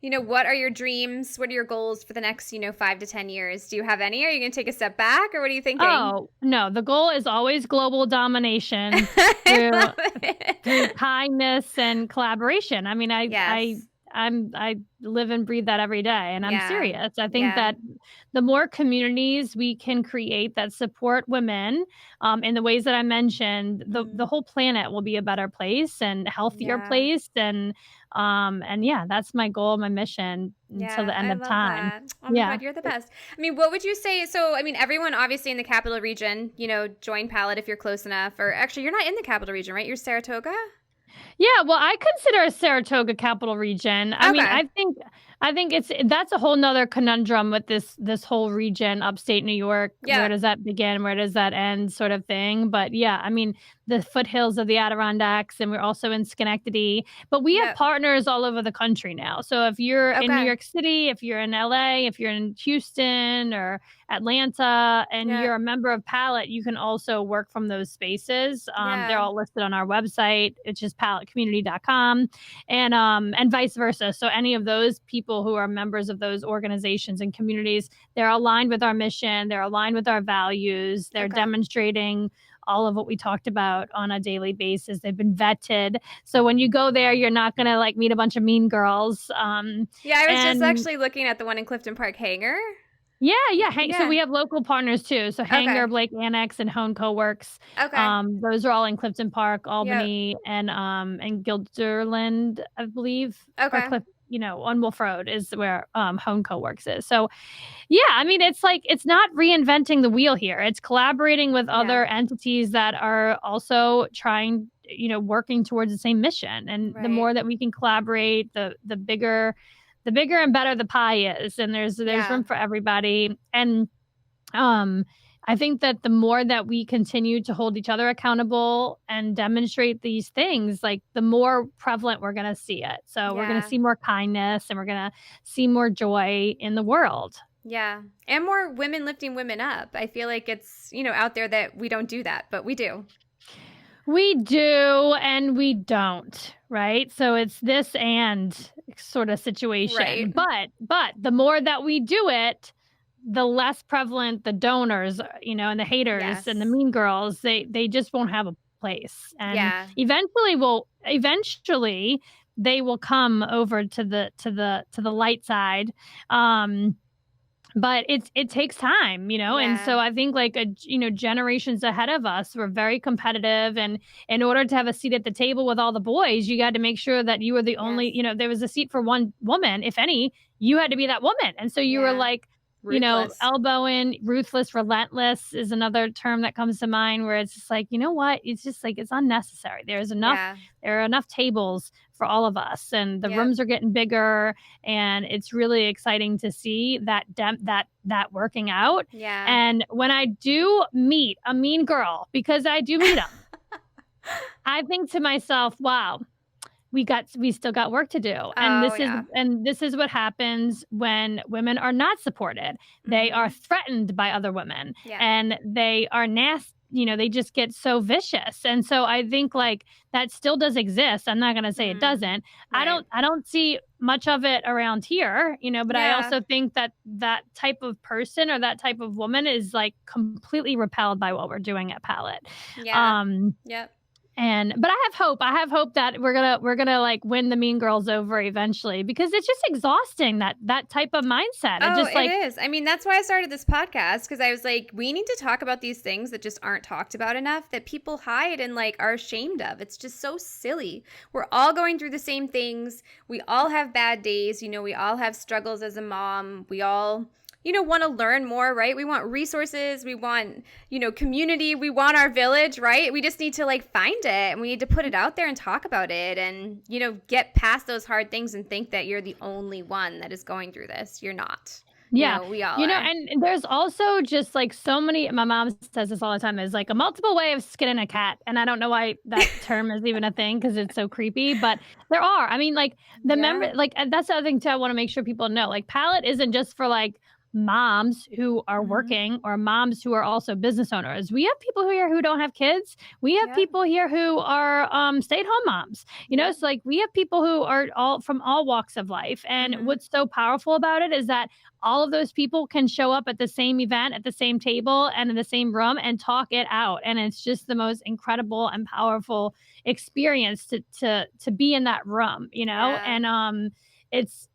Speaker 2: what are your dreams? What are your goals for the next, 5 to 10 years? Do you have any? Are you going to take a step back or what are you thinking?
Speaker 1: Oh, no, the goal is always global domination
Speaker 2: I
Speaker 1: through
Speaker 2: love it.
Speaker 1: kindness and collaboration. I mean, I
Speaker 2: Yes.
Speaker 1: I live and breathe that every day, and I'm
Speaker 2: Yeah.
Speaker 1: serious. I think
Speaker 2: Yeah.
Speaker 1: that the more communities we can create that support women, in the ways that I mentioned, the
Speaker 2: Mhm.
Speaker 1: whole planet will be a better place and healthier
Speaker 2: Yeah.
Speaker 1: place, and yeah, that's my goal, my mission until
Speaker 2: Yeah,
Speaker 1: the end
Speaker 2: I
Speaker 1: of
Speaker 2: love
Speaker 1: time.
Speaker 2: that. Oh my
Speaker 1: Yeah.
Speaker 2: God, you're the best. I mean, what would you say? So, I mean, everyone obviously in the capital region, join Palette if you're close enough. Or actually, you're not in the capital region, right? You're Saratoga?
Speaker 1: Yeah, well, I consider Saratoga capital region. I mean,
Speaker 2: Okay.
Speaker 1: I think that's a whole nother conundrum with this whole region, upstate New York. Where
Speaker 2: Yep.
Speaker 1: does that begin? Where does that end? Sort of thing. But yeah, I mean, the foothills of the Adirondacks, and we're also in Schenectady. But we have
Speaker 2: Yep.
Speaker 1: partners all over the country now. So if you're in New
Speaker 2: Okay.
Speaker 1: York City, if you're in LA, if you're in Houston or Atlanta, and you're
Speaker 2: Yep.
Speaker 1: a member of Palette, you can also work from those spaces. They're
Speaker 2: Yeah.
Speaker 1: all listed on our website. It's just paletecommunity.com, and vice versa. So any of those people who are members of those organizations and communities, they're aligned with our mission. They're aligned with our values. They're
Speaker 2: Okay.
Speaker 1: demonstrating all of what we talked about on a daily basis. They've been vetted. So when you go there, you're not going to like meet a bunch of mean girls.
Speaker 2: Yeah, I was just
Speaker 1: And
Speaker 2: actually looking at the one in Clifton Park Hangar.
Speaker 1: yeah, yeah. So
Speaker 2: Yeah.
Speaker 1: we have local partners too. So Hanger,
Speaker 2: Okay.
Speaker 1: Blake Annex, and Hone Co-works.
Speaker 2: Okay.
Speaker 1: Those are all in Clifton Park,
Speaker 2: Yep.
Speaker 1: Albany, and Guilderland, I believe, or
Speaker 2: Okay.
Speaker 1: on Wolf Road is where Hone Co-works is. So yeah, I mean, it's like it's not reinventing the wheel here. It's collaborating with
Speaker 2: Yeah.
Speaker 1: other entities that are also trying, working towards the same mission. And the
Speaker 2: Right.
Speaker 1: more that we can collaborate, the bigger and better the pie is, and there's
Speaker 2: Yeah.
Speaker 1: room for everybody. And um I think that the more that we continue to hold each other accountable and demonstrate these things, like the more prevalent we're going to see it. So we're going to
Speaker 2: Yeah.
Speaker 1: see more kindness, and we're going to see more joy in the world.
Speaker 2: Yeah. And more women lifting women up. I feel like it's, out there that we don't do that, but we do.
Speaker 1: We do and we don't, right? So it's this and sort of situation.
Speaker 2: Right.
Speaker 1: But the more that we do it, the less prevalent the donors, and the haters and the
Speaker 2: Yes.
Speaker 1: mean girls, they just won't have a place. And
Speaker 2: Yeah.
Speaker 1: eventually they will come over to the light side. But it takes time, and
Speaker 2: Yeah.
Speaker 1: so I think like generations ahead of us were very competitive, and in order to have a seat at the table with all the boys, you got to make sure that you were the
Speaker 2: Yes.
Speaker 1: only, there was a seat for one woman, if any. You had to be that woman, and so you were
Speaker 2: Yeah.
Speaker 1: like,
Speaker 2: Ruthless.
Speaker 1: elbowing. Ruthless, relentless is another term that comes to mind, where it's just like, you know what, it's just like it's unnecessary.
Speaker 2: Yeah.
Speaker 1: There are enough tables for all of us, and the
Speaker 2: Yep.
Speaker 1: rooms are getting bigger, and it's really exciting to see that working out.
Speaker 2: Yeah.
Speaker 1: And when I do meet a mean girl, because I do meet them, I think to myself, wow, we still got work to do. And
Speaker 2: Oh, yeah.
Speaker 1: this is what happens when women are not supported. They are
Speaker 2: Mhm.
Speaker 1: threatened by other women,
Speaker 2: Yeah.
Speaker 1: and they are nasty. They just get so vicious. And so I think like that still does exist. I'm not going to say it
Speaker 2: Mhm.
Speaker 1: doesn't.
Speaker 2: Right.
Speaker 1: I don't see much of it around here, but I
Speaker 2: Yeah.
Speaker 1: also think that that type of person or that type of woman is like completely repelled by what we're doing at Palette.
Speaker 2: Yeah.
Speaker 1: Um
Speaker 2: Yep.
Speaker 1: but I have hope. I have hope that we're gonna like win the mean girls over eventually, because it's just exhausting, that type of mindset. It
Speaker 2: Oh,
Speaker 1: just
Speaker 2: it
Speaker 1: like
Speaker 2: is. I mean, that's why I started this podcast, because I was like, we need to talk about these things that just aren't talked about enough, that people hide and like are ashamed of. It's just so silly. We're all going through the same things. We all have bad days. We all have struggles as a mom. We all, want to learn more, right? We want resources. We want, community. We want our village, right? We just need to like find it, and we need to put it out there and talk about it, and, get past those hard things and think that you're the only one that is going through this. You're not.
Speaker 1: yeah.
Speaker 2: We all are.
Speaker 1: And there's also just like so many, my mom says this all the time, there's like a multiple way of skinning a cat. And I don't know why that term is even a thing, because it's so creepy, but there are. I mean, like the
Speaker 2: Yeah.
Speaker 1: member, like, and that's the other thing too, I want to make sure people know, like Palette isn't just for like moms who are
Speaker 2: Mhm.
Speaker 1: working or moms who are also business owners. We have people here who don't have kids. We have
Speaker 2: Yep.
Speaker 1: people here who are stay-at-home moms.
Speaker 2: Yep.
Speaker 1: So like we have people who are all from all walks of life. And
Speaker 2: Mhm.
Speaker 1: what's so powerful about it is that all of those people can show up at the same event, at the same table, and in the same room and talk it out. And it's just the most incredible and powerful experience to be in that room,
Speaker 2: Yeah.
Speaker 1: and it's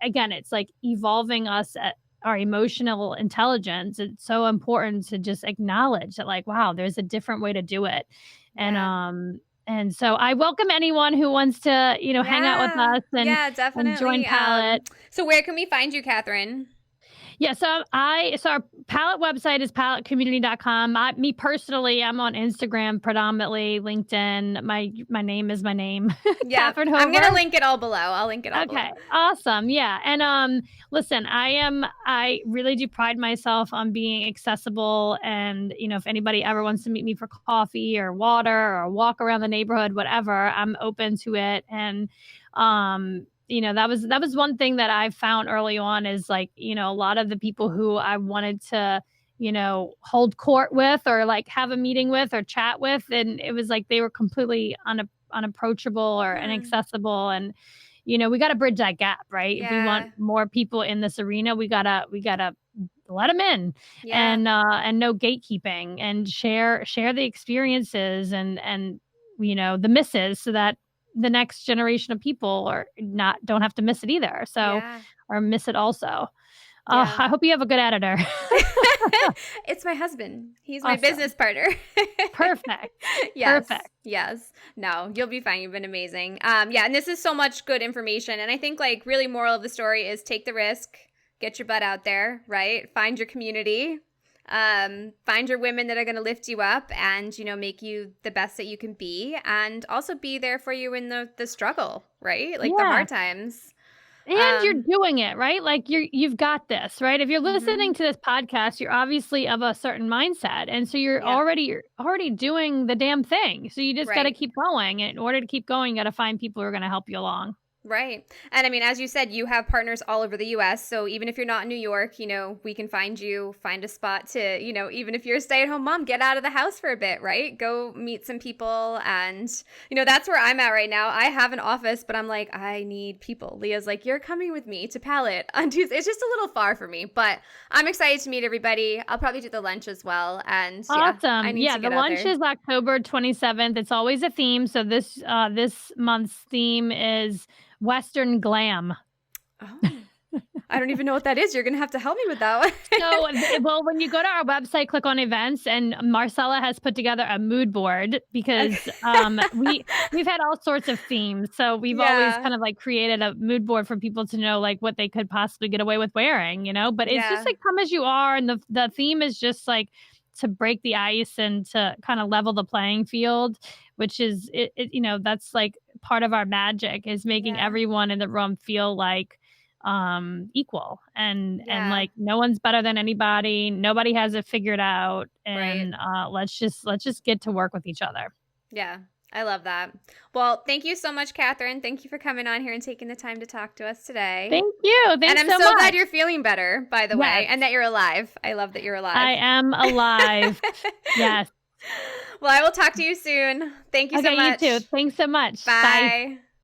Speaker 1: again, it's like evolving us at our emotional intelligence. It's so important to just acknowledge that, like, wow, there's a different way to do it. And
Speaker 2: Yeah.
Speaker 1: and so I welcome anyone who wants to, hang out with
Speaker 2: Yeah.
Speaker 1: us
Speaker 2: Yeah,
Speaker 1: and join
Speaker 2: definitely.
Speaker 1: Palette.
Speaker 2: So where can we find you, Catherine?
Speaker 1: Yeah, so our palette website is paletecommunity.com. Me personally, I'm on Instagram predominantly, LinkedIn. My name is my name,
Speaker 2: Yep.
Speaker 1: Catherine
Speaker 2: I'm gonna
Speaker 1: Hover.
Speaker 2: link it all below. I'll link it all below.
Speaker 1: Okay, awesome. Yeah. And listen, I really do pride myself on being accessible, and if anybody ever wants to meet me for coffee or water or walk around the neighborhood, whatever, I'm open to it. And that was one thing that I found early on is, like, a lot of the people who I wanted to hold court with, or like have a meeting with or chat with, and it was like they were completely unapproachable or
Speaker 2: Hmm.
Speaker 1: inaccessible. And we got to bridge that gap, right? If we want
Speaker 2: Yeah.
Speaker 1: more people in this arena, we gotta let them in.
Speaker 2: Yeah.
Speaker 1: And no gatekeeping, and share the experiences, and the misses, so that the next generation of people are not don't have to miss it either. So,
Speaker 2: Yeah.
Speaker 1: or miss it also.
Speaker 2: Yeah.
Speaker 1: I hope you have a good editor.
Speaker 2: It's my husband. He's my
Speaker 1: Awesome.
Speaker 2: business partner.
Speaker 1: Perfect.
Speaker 2: Yes.
Speaker 1: Perfect.
Speaker 2: Yes. No, you'll be fine. You've been amazing. Yeah, and this is so much good information. And I think, like, really moral of the story is take the risk, get your butt out there, right? Find your community. Find your women that are going to lift you up and, make you the best that you can be, and also be there for you in the struggle, right? Like the
Speaker 1: Yeah.
Speaker 2: hard times.
Speaker 1: And you're
Speaker 2: Um,
Speaker 1: doing it, right? Like, you've got this, right? If you're listening
Speaker 2: mhm.
Speaker 1: to this podcast, you're obviously of a certain mindset. And so
Speaker 2: Yep.
Speaker 1: you're already doing the damn thing. So you just got to
Speaker 2: Right.
Speaker 1: keep going. And in order to keep going, you got to find people who are going to help you along.
Speaker 2: Right. And I mean, as you said, you have partners all over the US. So even if you're not in New York, we can find a spot to, even if you're a stay at home mom, get out of the house for a bit, right? Go meet some people. And, that's where I'm at right now. I have an office, but I'm like, I need people. Leah's like, you're coming with me to Palette on Tuesday. It's just a little far for me, but I'm excited to meet everybody. I'll probably do the lunch as well. And yeah, I
Speaker 1: Awesome.
Speaker 2: need
Speaker 1: Yeah,
Speaker 2: to
Speaker 1: the
Speaker 2: get out
Speaker 1: lunch
Speaker 2: there.
Speaker 1: is October 27th. It's always a theme. So this month's theme is Western glam.
Speaker 2: Oh, I don't even know what that is. You're going to have to help me with that one.
Speaker 1: So, well, when you go to our website, click on events, and Marcella has put together a mood board,
Speaker 2: Okay.
Speaker 1: because we've had all sorts of themes. So we've always
Speaker 2: Yeah.
Speaker 1: kind of like created a mood board for people to know, like, what they could possibly get away with wearing, But it's just
Speaker 2: Yeah.
Speaker 1: like, come as you are, and the theme is just like to break the ice and to kind of level the playing field, which is that's like part of our magic, is making
Speaker 2: Yeah.
Speaker 1: everyone in the room feel like equal, and
Speaker 2: Yeah.
Speaker 1: like no one's better than anybody, nobody has it figured out,
Speaker 2: Right.
Speaker 1: and let's just get to work with each other.
Speaker 2: Yeah. I love that. Well, thank you so much, Catherine. Thank you for coming on here and taking the time to talk to us today.
Speaker 1: Thank you,
Speaker 2: And
Speaker 1: thanks
Speaker 2: I'm
Speaker 1: so
Speaker 2: so glad
Speaker 1: much.
Speaker 2: you're feeling better, by the way,
Speaker 1: Yes,
Speaker 2: and that you're alive. I love that you're
Speaker 1: I
Speaker 2: alive.
Speaker 1: am alive. Yes.
Speaker 2: Well, I will talk to you soon. Thank you so
Speaker 1: Okay, you too,
Speaker 2: much.
Speaker 1: thanks so much, bye.
Speaker 2: Bye.